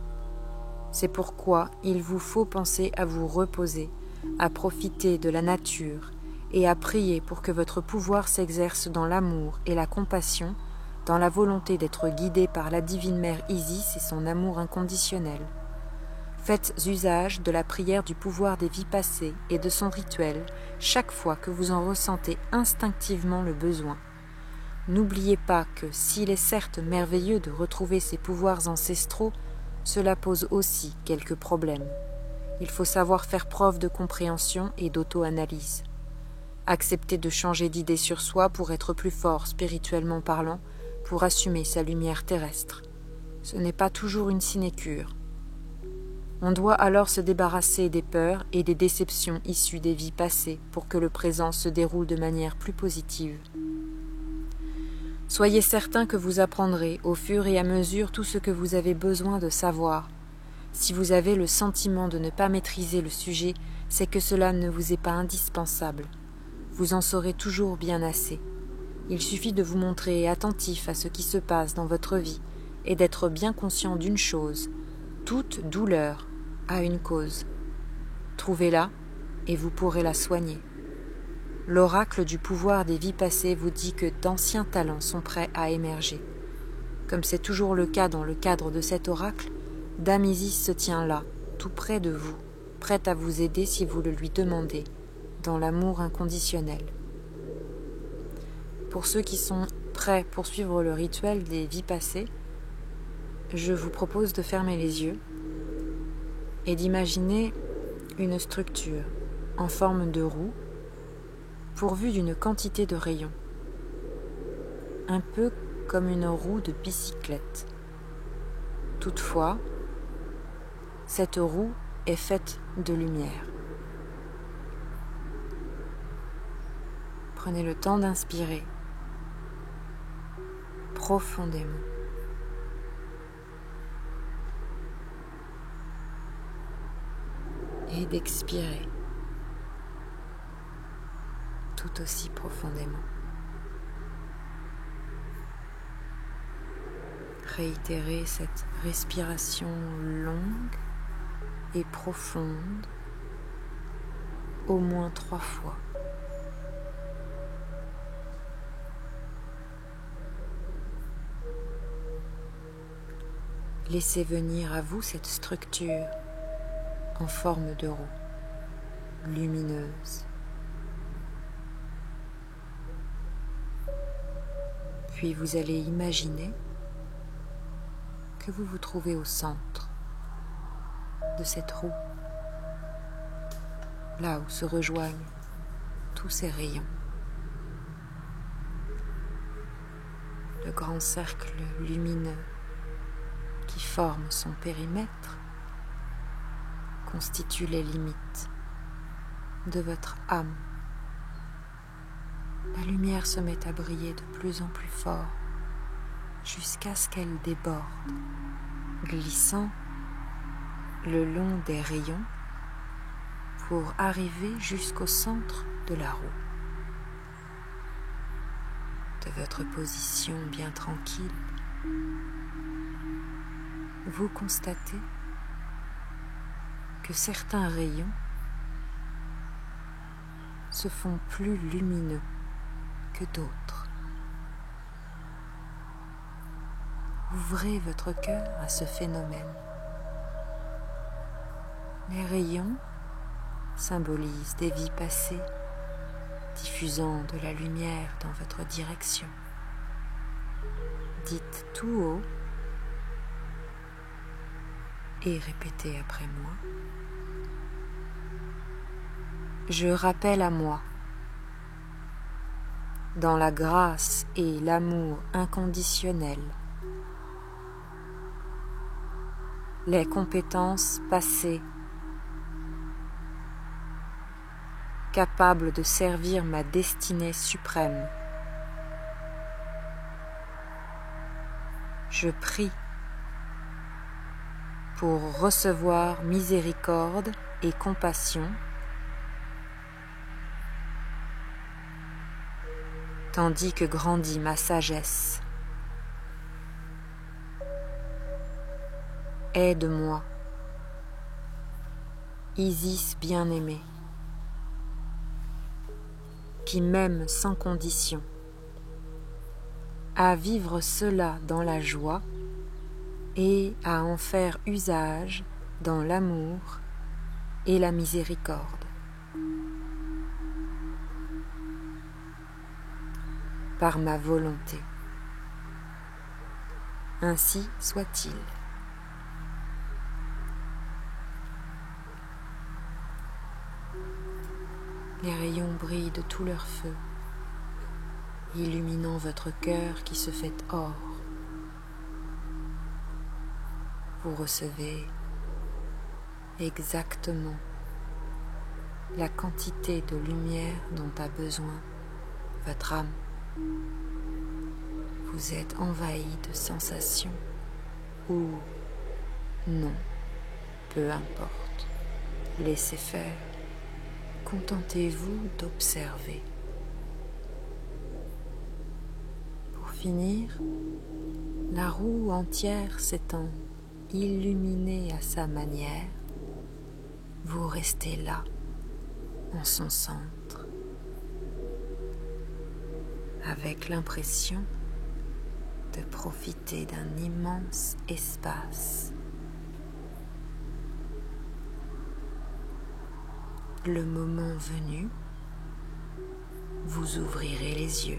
C'est pourquoi il vous faut penser à vous reposer, à profiter de la nature et à prier pour que votre pouvoir s'exerce dans l'amour et la compassion, dans la volonté d'être guidé par la divine mère Isis et son amour inconditionnel. Faites usage de la prière du pouvoir des vies passées et de son rituel chaque fois que vous en ressentez instinctivement le besoin. N'oubliez pas que, s'il est certes merveilleux de retrouver ses pouvoirs ancestraux, cela pose aussi quelques problèmes. Il faut savoir faire preuve de compréhension et d'auto-analyse. Accepter de changer d'idée sur soi pour être plus fort spirituellement parlant, pour assumer sa lumière terrestre. Ce n'est pas toujours une sinécure. On doit alors se débarrasser des peurs et des déceptions issues des vies passées pour que le présent se déroule de manière plus positive. Soyez certain que vous apprendrez au fur et à mesure tout ce que vous avez besoin de savoir. Si vous avez le sentiment de ne pas maîtriser le sujet, c'est que cela ne vous est pas indispensable. Vous en saurez toujours bien assez. Il suffit de vous montrer attentif à ce qui se passe dans votre vie et d'être bien conscient d'une chose. Toute douleur a une cause. Trouvez-la et vous pourrez la soigner. L'oracle du pouvoir des vies passées vous dit que d'anciens talents sont prêts à émerger. Comme c'est toujours le cas dans le cadre de cet oracle, Dame Isis se tient là, tout près de vous, prête à vous aider si vous le lui demandez, dans l'amour inconditionnel. Pour ceux qui sont prêts pour suivre le rituel des vies passées, je vous propose de fermer les yeux et d'imaginer une structure en forme de roue pourvue d'une quantité de rayons, un peu comme une roue de bicyclette. Toutefois, cette roue est faite de lumière. Prenez le temps d'inspirer profondément. Et d'expirer tout aussi profondément. Réitérez cette respiration longue et profonde au moins 3 fois. Laissez venir à vous cette structure en forme de roue, lumineuse. Puis vous allez imaginer que vous vous trouvez au centre de cette roue, là où se rejoignent tous ces rayons. Le grand cercle lumineux qui forme son périmètre constitue les limites de votre âme. La lumière se met à briller de plus en plus fort jusqu'à ce qu'elle déborde, glissant le long des rayons pour arriver jusqu'au centre de la roue. De votre position bien tranquille, vous constatez que certains rayons se font plus lumineux que d'autres. Ouvrez votre cœur à ce phénomène. Les rayons symbolisent des vies passées, diffusant de la lumière dans votre direction. Dites tout haut et répétez après moi. Je rappelle à moi dans la grâce et l'amour inconditionnel, les compétences passées, capables de servir ma destinée suprême. Je prie pour recevoir miséricorde et compassion, tandis que grandit ma sagesse. Aide-moi, Isis bien-aimée, qui m'aime sans condition, à vivre cela dans la joie et à en faire usage dans l'amour et la miséricorde. Par ma volonté. Ainsi soit-il. Les rayons brillent de tout leur feu, illuminant votre cœur qui se fait or. Vous recevez exactement la quantité de lumière dont a besoin votre âme. Vous êtes envahi de sensations ou non, peu importe. Laissez faire. Contentez-vous d'observer. Pour finir, la roue entière s'étend, illuminée à sa manière. Vous restez là, en son centre, avec l'impression de profiter d'un immense espace. Le moment venu, vous ouvrirez les yeux.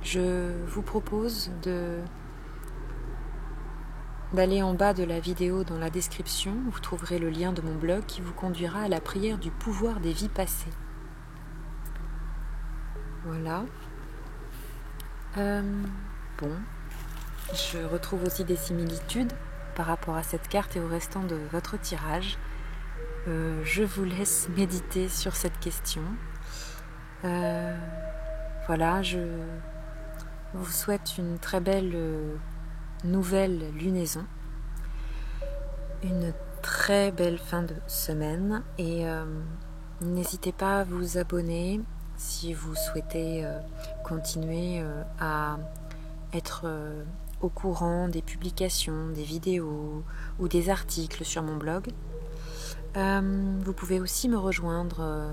Je vous propose d'aller en bas de la vidéo dans la description. Vous trouverez le lien de mon blog qui vous conduira à la prière du pouvoir des vies passées. Voilà. Bon, je retrouve aussi des similitudes par rapport à cette carte et au restant de votre tirage. Je vous laisse méditer sur cette question. Voilà, je vous souhaite une très belle nouvelle lunaison, une très belle fin de semaine et n'hésitez pas à vous abonner si vous souhaitez continuer à être au courant des publications, des vidéos ou des articles sur mon blog. Vous pouvez aussi me rejoindre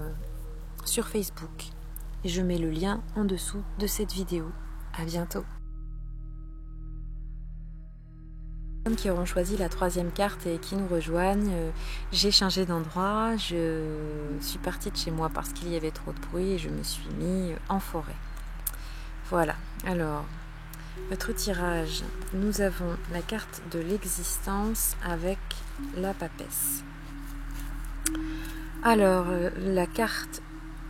sur Facebook. Je mets le lien en dessous de cette vidéo. À bientôt. Qui auront choisi la 3e carte et qui nous rejoignent. J'ai changé d'endroit, je suis partie de chez moi parce qu'il y avait trop de bruit et je me suis mis en forêt. Voilà, alors, votre tirage, nous avons la carte de l'existence avec la papesse. Alors, la carte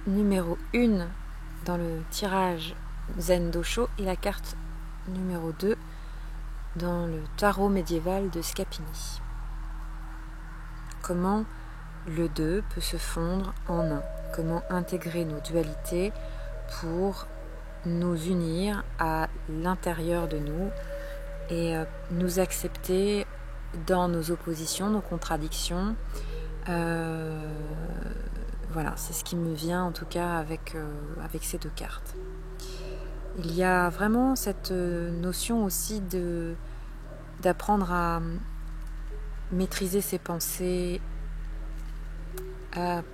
numéro 1 dans le tirage Zen Dosho et la carte numéro 2 dans le tarot médiéval de Scapini. Comment le 2 peut se fondre en un? Comment intégrer nos dualités pour nous unir à l'intérieur de nous et nous accepter dans nos oppositions, nos contradictions. Voilà, c'est ce qui me vient en tout cas avec ces 2 cartes. Il y a vraiment cette notion aussi d'apprendre à maîtriser ses pensées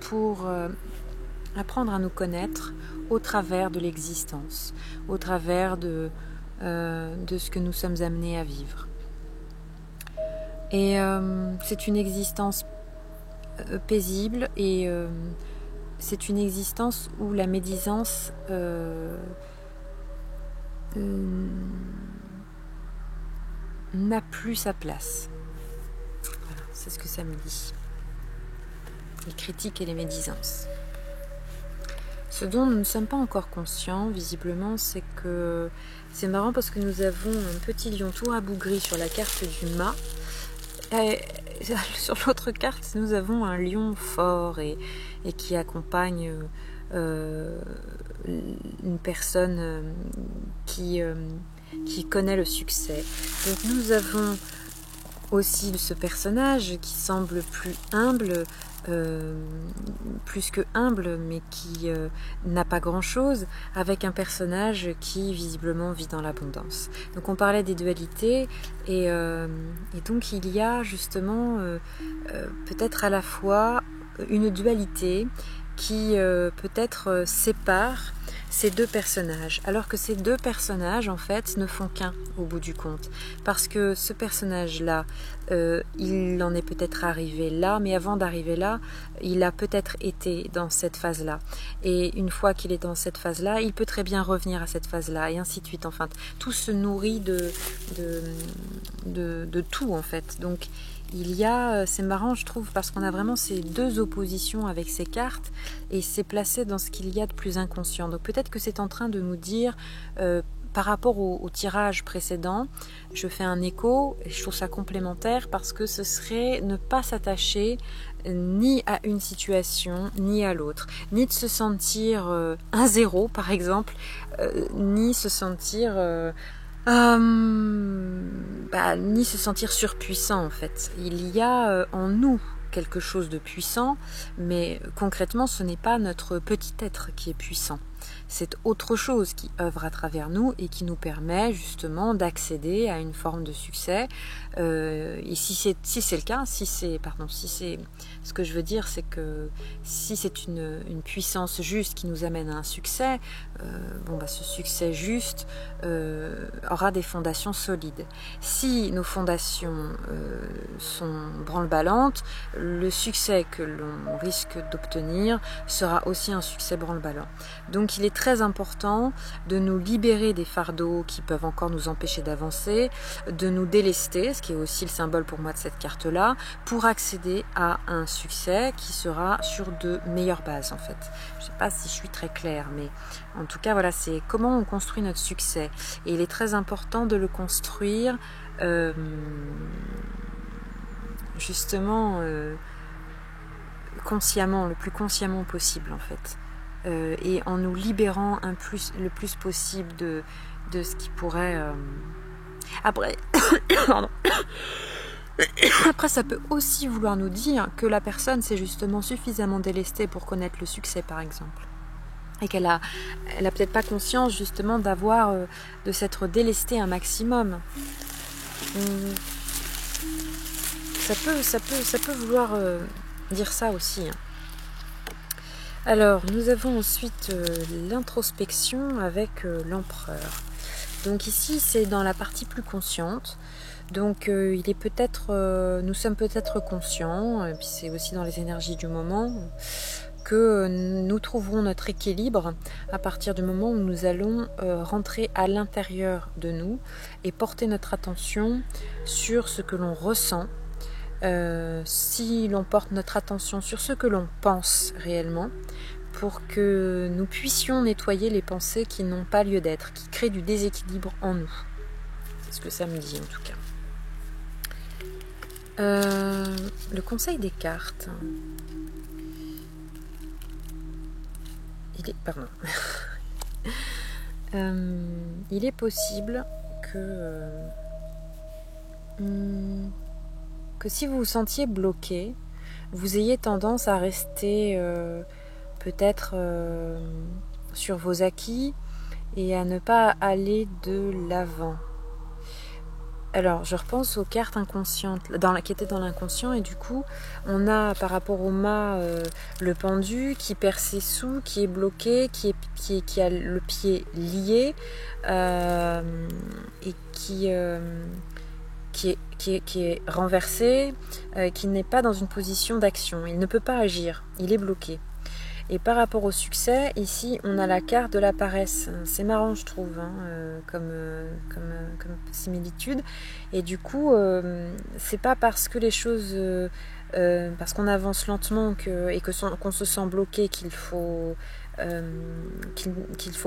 pour apprendre à nous connaître au travers de l'existence, au travers de ce que nous sommes amenés à vivre. Et c'est une existence paisible et c'est une existence où la médisance n'a plus sa place. Voilà, c'est ce que ça me dit. les critiques et les médisances. Ce dont nous ne sommes pas encore conscients, visiblement, c'est que c'est marrant parce que nous avons un petit lion tout rabougri sur la carte du mât. Et sur l'autre carte, nous avons un lion fort et qui accompagne une personne qui connaît le succès. Donc nous avons aussi ce personnage qui semble plus humble, plus que humble, mais qui n'a pas grand-chose, avec un personnage qui visiblement vit dans l'abondance. Donc on parlait des dualités, et donc il y a justement peut-être à la fois une dualité qui peut-être sépare ces deux personnages, alors que ces deux personnages en fait ne font qu'un au bout du compte, parce que ce personnage-là, il en est peut-être arrivé là, mais avant d'arriver là, il a peut-être été dans cette phase-là, et une fois qu'il est dans cette phase-là, il peut très bien revenir à cette phase-là, et ainsi de suite. Enfin, tout se nourrit de tout en fait. Donc il y a, c'est marrant je trouve, parce qu'on a vraiment ces deux oppositions avec ces cartes, et c'est placé dans ce qu'il y a de plus inconscient. Donc peut-être que c'est en train de nous dire, par rapport au tirage précédent, je fais un écho, et je trouve ça complémentaire, parce que ce serait ne pas s'attacher ni à une situation, ni à l'autre, ni de se sentir un zéro par exemple, ni se sentir... ni se sentir surpuissant en fait. Il y a en nous quelque chose de puissant, mais concrètement ce n'est pas notre petit être qui est puissant. C'est autre chose qui œuvre à travers nous et qui nous permet justement d'accéder à une forme de succès. Et si c'est le cas, si c'est ce que je veux dire, c'est que si c'est une puissance juste qui nous amène à un succès, ce succès juste aura des fondations solides. Si nos fondations sont branle-ballantes, le succès que l'on risque d'obtenir sera aussi un succès branle-ballant. Donc il est très important de nous libérer des fardeaux qui peuvent encore nous empêcher d'avancer, de nous délester, ce qui est aussi le symbole pour moi de cette carte-là, pour accéder à un succès qui sera sur de meilleures bases en fait. Je ne sais pas si je suis très claire, mais en tout cas voilà, c'est comment on construit notre succès. Et il est très important de le construire justement consciemment, le plus consciemment possible en fait. Et en nous libérant le plus possible de ce qui pourrait... Après, pardon. Après, ça peut aussi vouloir nous dire que la personne s'est justement suffisamment délestée pour connaître le succès, par exemple. Et qu'elle a peut-être pas conscience justement de s'être délestée un maximum. Ça peut vouloir dire ça aussi. Alors, nous avons ensuite l'introspection avec l'empereur. Donc ici, c'est dans la partie plus consciente. Donc, nous sommes peut-être conscients, et puis c'est aussi dans les énergies du moment, que nous trouverons notre équilibre à partir du moment où nous allons rentrer à l'intérieur de nous et porter notre attention sur ce que l'on ressent. Si l'on porte notre attention sur ce que l'on pense réellement, pour que nous puissions nettoyer les pensées qui n'ont pas lieu d'être, qui créent du déséquilibre en nous. C'est ce que ça me dit en tout cas. Le conseil des cartes. Il est possible que si vous vous sentiez bloqué, vous ayez tendance à rester peut-être sur vos acquis et à ne pas aller de l'avant. Alors, je repense aux cartes inconscientes qui étaient dans l'inconscient, et du coup, on a par rapport au mât le pendu qui perd ses sous, qui est bloqué, qui a le pied lié et qui est renversé, qui n'est pas dans une position d'action. Il ne peut pas agir, il est bloqué. Et par rapport au succès, ici, on a la carte de la paresse. C'est marrant, je trouve, comme similitude. Et du coup, c'est pas parce que les choses parce qu'on avance lentement et qu'on se sent bloqué, qu'il faut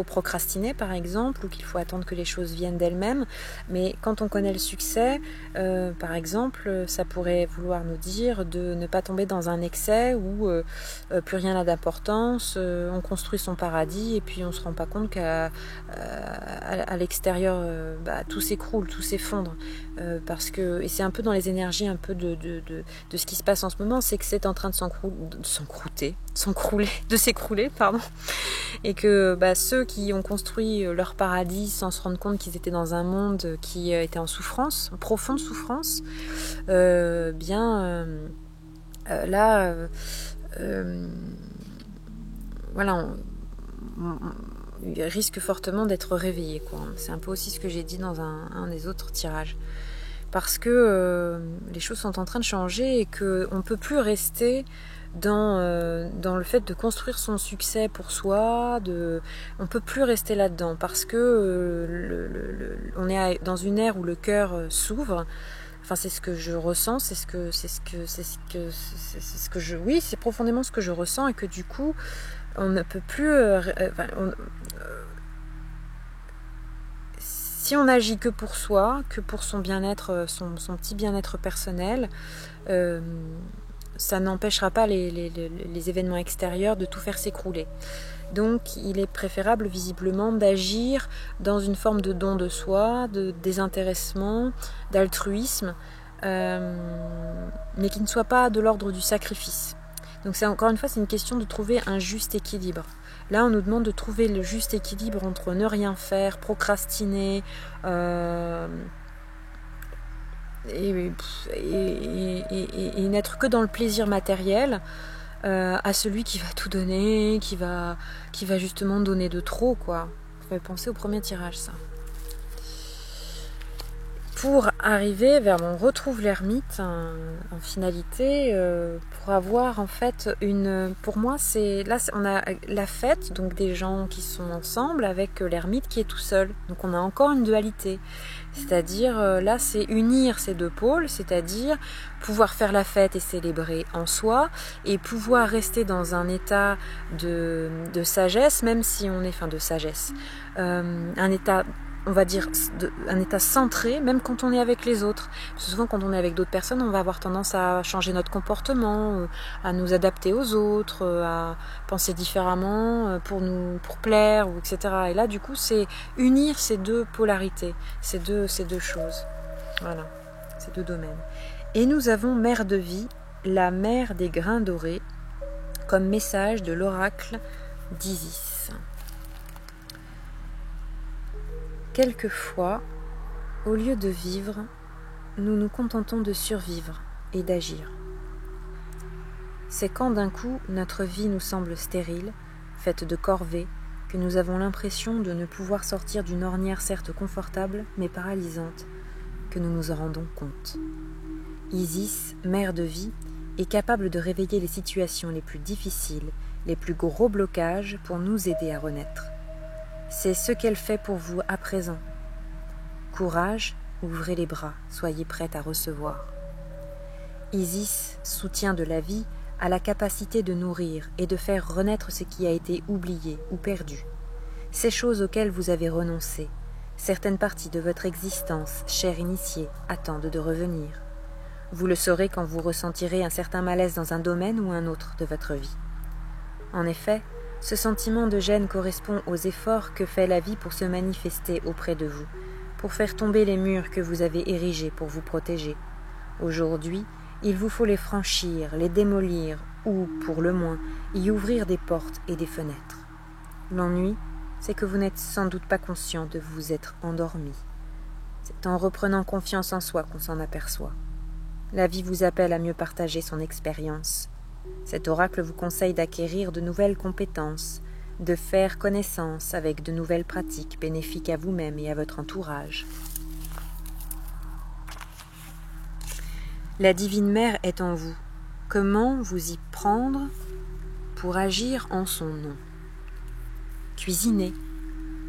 procrastiner par exemple, ou qu'il faut attendre que les choses viennent d'elles-mêmes. Mais quand on connaît le succès, par exemple, ça pourrait vouloir nous dire de ne pas tomber dans un excès où plus rien n'a d'importance, on construit son paradis et puis on se rend pas compte qu'à l'extérieur tout s'écroule, tout s'effondre, et c'est un peu dans les énergies un peu de ce qui se passe en ce moment, c'est que c'est en train de s'écrouler, pardon, et que ceux qui ont construit leur paradis sans se rendre compte qu'ils étaient dans un monde qui était en souffrance, en profonde souffrance, il risque fortement d'être réveillé, quoi. C'est un peu aussi ce que j'ai dit dans un des autres tirages. Parce que les choses sont en train de changer et qu'on ne peut plus rester dans le fait de construire son succès pour soi. On ne peut plus rester là-dedans parce que on est dans une ère où le cœur s'ouvre. Enfin, c'est ce que je ressens, oui, c'est profondément ce que je ressens, et que du coup, on ne peut plus. Si on n'agit que pour soi, que pour son bien-être, son petit bien-être personnel, ça n'empêchera pas les événements extérieurs de tout faire s'écrouler. Donc il est préférable visiblement d'agir dans une forme de don de soi, de désintéressement, d'altruisme, mais qui ne soit pas de l'ordre du sacrifice. Donc encore une fois, c'est une question de trouver un juste équilibre. Là, on nous demande de trouver le juste équilibre entre ne rien faire, procrastiner, et n'être que dans le plaisir matériel, à celui qui va tout donner, qui va justement donner de trop, quoi. Ça fait penser au premier tirage, ça. Pour arriver vers on retrouve l'ermite en finalité, pour avoir en fait pour moi on a la fête, donc des gens qui sont ensemble, avec l'ermite qui est tout seul, donc on a encore une dualité, c'est-à-dire là c'est unir ces deux pôles, c'est-à-dire pouvoir faire la fête et célébrer en soi, et pouvoir rester dans un état de sagesse, même si on est de sagesse, un état, on va dire, un état centré, même quand on est avec les autres. Parce que souvent, quand on est avec d'autres personnes, on va avoir tendance à changer notre comportement, à nous adapter aux autres, à penser différemment pour plaire, etc. Et là, du coup, c'est unir ces deux polarités, ces deux choses. Voilà, ces deux domaines. Et nous avons Mère de Vie, la mère des grains dorés, comme message de l'oracle d'Isis. Quelquefois, au lieu de vivre, nous nous contentons de survivre et d'agir. C'est quand d'un coup notre vie nous semble stérile, faite de corvées, que nous avons l'impression de ne pouvoir sortir d'une ornière certes confortable, mais paralysante, que nous nous en rendons compte. Isis, mère de vie, est capable de réveiller les situations les plus difficiles, les plus gros blocages pour nous aider à renaître. C'est ce qu'elle fait pour vous à présent. Courage, ouvrez les bras, soyez prête à recevoir. Isis, soutien de la vie, a la capacité de nourrir et de faire renaître ce qui a été oublié ou perdu. Ces choses auxquelles vous avez renoncé, certaines parties de votre existence, chère initiée, attendent de revenir. Vous le saurez quand vous ressentirez un certain malaise dans un domaine ou un autre de votre vie. En effet, ce sentiment de gêne correspond aux efforts que fait la vie pour se manifester auprès de vous, pour faire tomber les murs que vous avez érigés pour vous protéger. Aujourd'hui, il vous faut les franchir, les démolir ou, pour le moins, y ouvrir des portes et des fenêtres. L'ennui, c'est que vous n'êtes sans doute pas conscient de vous être endormi. C'est en reprenant confiance en soi qu'on s'en aperçoit. La vie vous appelle à mieux partager son expérience. Cet oracle vous conseille d'acquérir de nouvelles compétences, de faire connaissance avec de nouvelles pratiques bénéfiques à vous-même et à votre entourage. La Divine Mère est en vous. Comment vous y prendre pour agir en son nom? Cuisinez.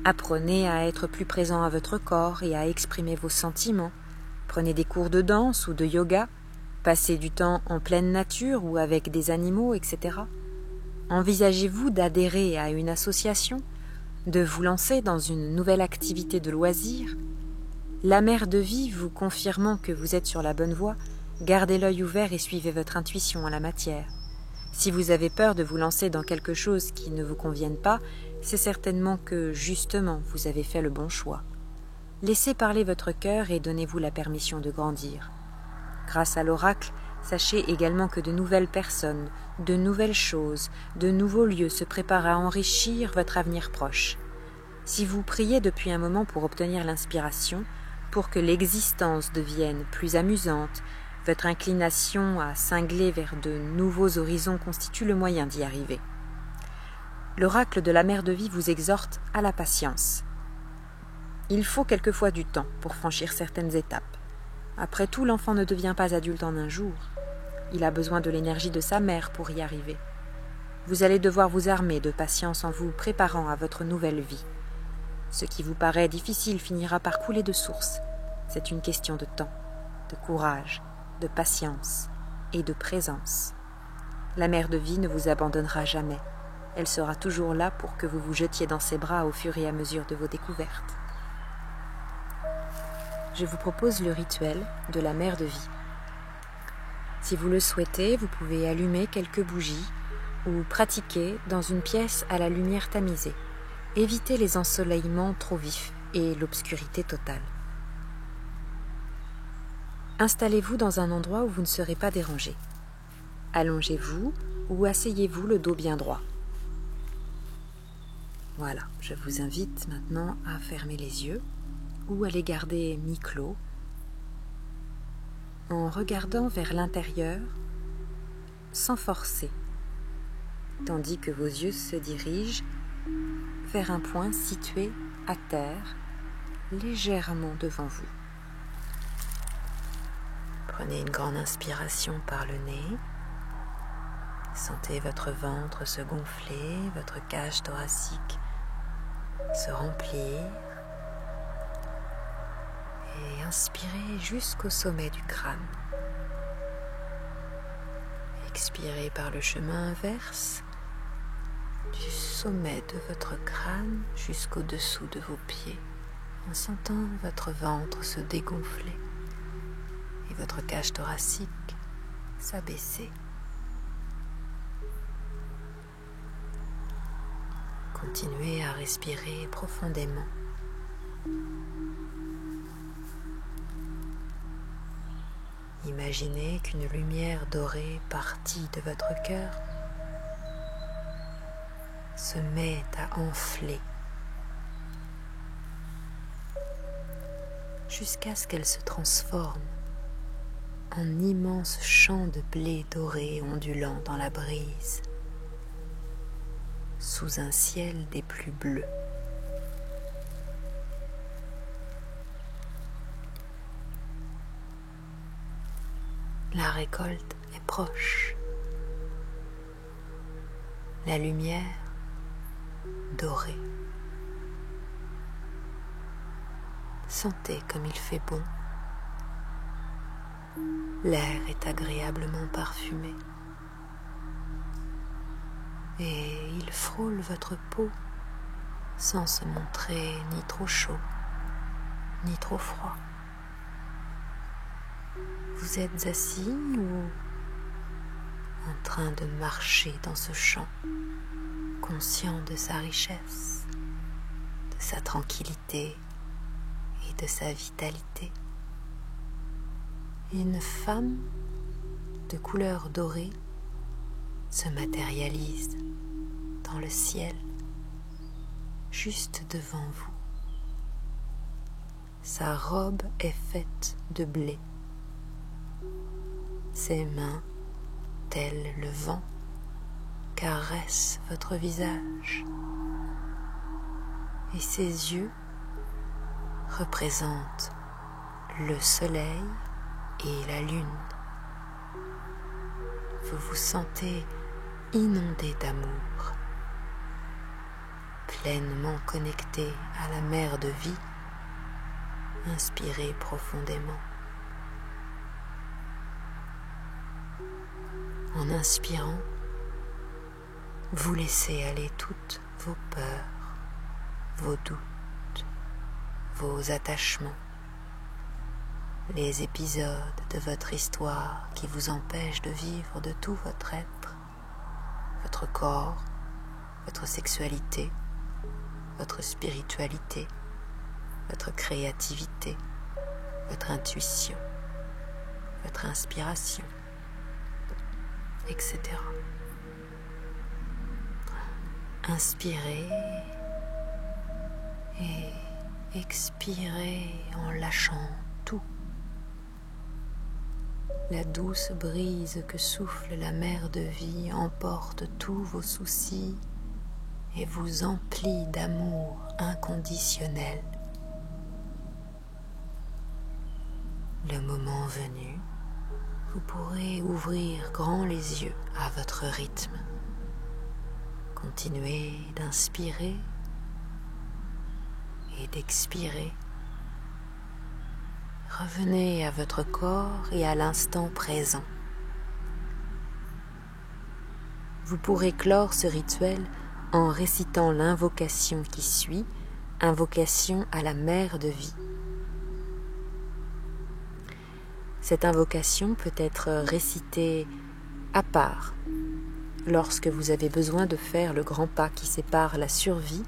Apprenez à être plus présent à votre corps et à exprimer vos sentiments. Prenez des cours de danse ou de yoga. passer du temps en pleine nature ou avec des animaux, etc. Envisagez-vous d'adhérer à une association, de vous lancer dans une nouvelle activité de loisir? La mère de vie vous confirmant que vous êtes sur la bonne voie, gardez l'œil ouvert et suivez votre intuition en la matière. Si vous avez peur de vous lancer dans quelque chose qui ne vous convienne pas, c'est certainement que, justement, vous avez fait le bon choix. Laissez parler votre cœur et donnez-vous la permission de grandir. Grâce à l'oracle, sachez également que de nouvelles personnes, de nouvelles choses, de nouveaux lieux se préparent à enrichir votre avenir proche. Si vous priez depuis un moment pour obtenir l'inspiration, pour que l'existence devienne plus amusante, votre inclination à cingler vers de nouveaux horizons constitue le moyen d'y arriver. L'oracle de la mère de vie vous exhorte à la patience. Il faut quelquefois du temps pour franchir certaines étapes. Après tout, l'enfant ne devient pas adulte en un jour. Il a besoin de l'énergie de sa mère pour y arriver. Vous allez devoir vous armer de patience en vous préparant à votre nouvelle vie. Ce qui vous paraît difficile finira par couler de source. C'est une question de temps, de courage, de patience et de présence. La mère de vie ne vous abandonnera jamais. Elle sera toujours là pour que vous vous jetiez dans ses bras au fur et à mesure de vos découvertes. Je vous propose le rituel de la mère de vie. Si vous le souhaitez, vous pouvez allumer quelques bougies ou pratiquer dans une pièce à la lumière tamisée. Évitez les ensoleillements trop vifs et l'obscurité totale. Installez-vous dans un endroit où vous ne serez pas dérangé. Allongez-vous ou asseyez-vous le dos bien droit. Voilà, je vous invite maintenant à fermer les yeux ou à les garder mi-clos en regardant vers l'intérieur sans forcer, tandis que vos yeux se dirigent vers un point situé à terre, légèrement devant vous. Prenez une grande inspiration par le nez. Sentez votre ventre se gonfler, votre cage thoracique se remplir. Et inspirez jusqu'au sommet du crâne. Expirez par le chemin inverse, du sommet de votre crâne jusqu'au dessous de vos pieds, en sentant votre ventre se dégonfler et votre cage thoracique s'abaisser. Continuez à respirer profondément. Imaginez qu'une lumière dorée partie de votre cœur se met à enfler jusqu'à ce qu'elle se transforme en immense champ de blé doré ondulant dans la brise, sous un ciel des plus bleus. La récolte est proche. La lumière dorée. Sentez comme il fait bon. L'air est agréablement parfumé. Et il frôle votre peau sans se montrer ni trop chaud, ni trop froid. Vous êtes assis ou en train de marcher dans ce champ, conscient de sa richesse, de sa tranquillité et de sa vitalité. Une femme de couleur dorée se matérialise dans le ciel, juste devant vous. Sa robe est faite de blé. Ses mains, tel le vent, caressent votre visage. Et ses yeux représentent le soleil et la lune. Vous vous sentez inondé d'amour, pleinement connecté à la mer de vie. Inspirez profondément. En inspirant, vous laissez aller toutes vos peurs, vos doutes, vos attachements, les épisodes de votre histoire qui vous empêchent de vivre de tout votre être, votre corps, votre sexualité, votre spiritualité, votre créativité, votre intuition, votre inspiration, etc. Inspirez et expirez en lâchant tout. La douce brise que souffle la mer de vie emporte tous vos soucis et vous emplit d'amour inconditionnel. Le moment venu, vous pourrez ouvrir grand les yeux à votre rythme. Continuez d'inspirer et d'expirer. Revenez à votre corps et à l'instant présent. Vous pourrez clore ce rituel en récitant l'invocation qui suit, invocation à la mère de vie. Cette invocation peut être récitée à part, lorsque vous avez besoin de faire le grand pas qui sépare la survie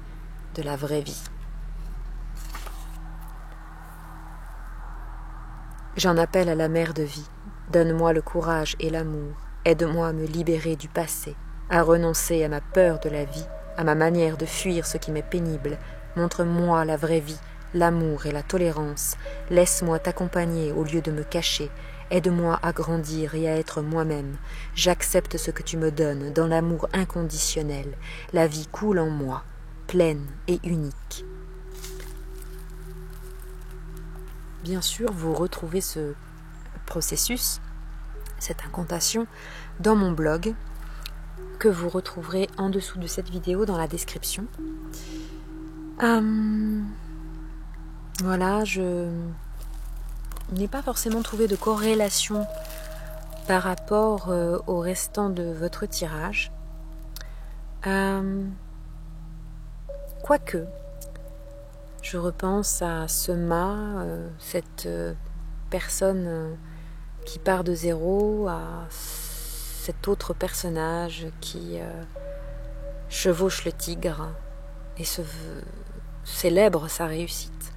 de la vraie vie. J'en appelle à la mère de vie. Donne-moi le courage et l'amour. Aide-moi à me libérer du passé, à renoncer à ma peur de la vie, à ma manière de fuir ce qui m'est pénible. Montre-moi la vraie vie, l'amour et la tolérance. Laisse-moi t'accompagner au lieu de me cacher. Aide-moi à grandir et à être moi-même. J'accepte ce que tu me donnes dans l'amour inconditionnel. La vie coule en moi, pleine et unique. Bien sûr, vous retrouvez ce processus, cette incantation, dans mon blog, que vous retrouverez en dessous de cette vidéo dans la description. Voilà, je n'ai pas forcément trouvé de corrélation par rapport au restant de votre tirage. Quoique, je repense à Sema, cette personne qui part de zéro, à cet autre personnage qui chevauche le tigre et célèbre sa réussite.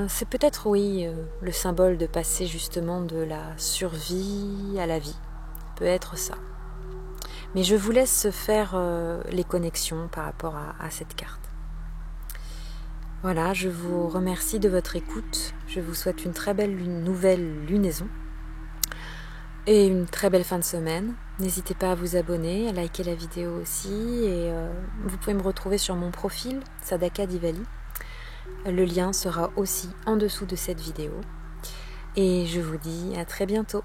C'est peut-être, oui, le symbole de passer justement de la survie à la vie. Peut être ça. Mais je vous laisse faire les connexions par rapport à cette carte. Voilà, je vous remercie de votre écoute. Je vous souhaite une très belle nouvelle lunaison et une très belle fin de semaine. N'hésitez pas à vous abonner, à liker la vidéo aussi. Et vous pouvez me retrouver sur mon profil, Sadaka Diwali. Le lien sera aussi en dessous de cette vidéo. Et je vous dis à très bientôt.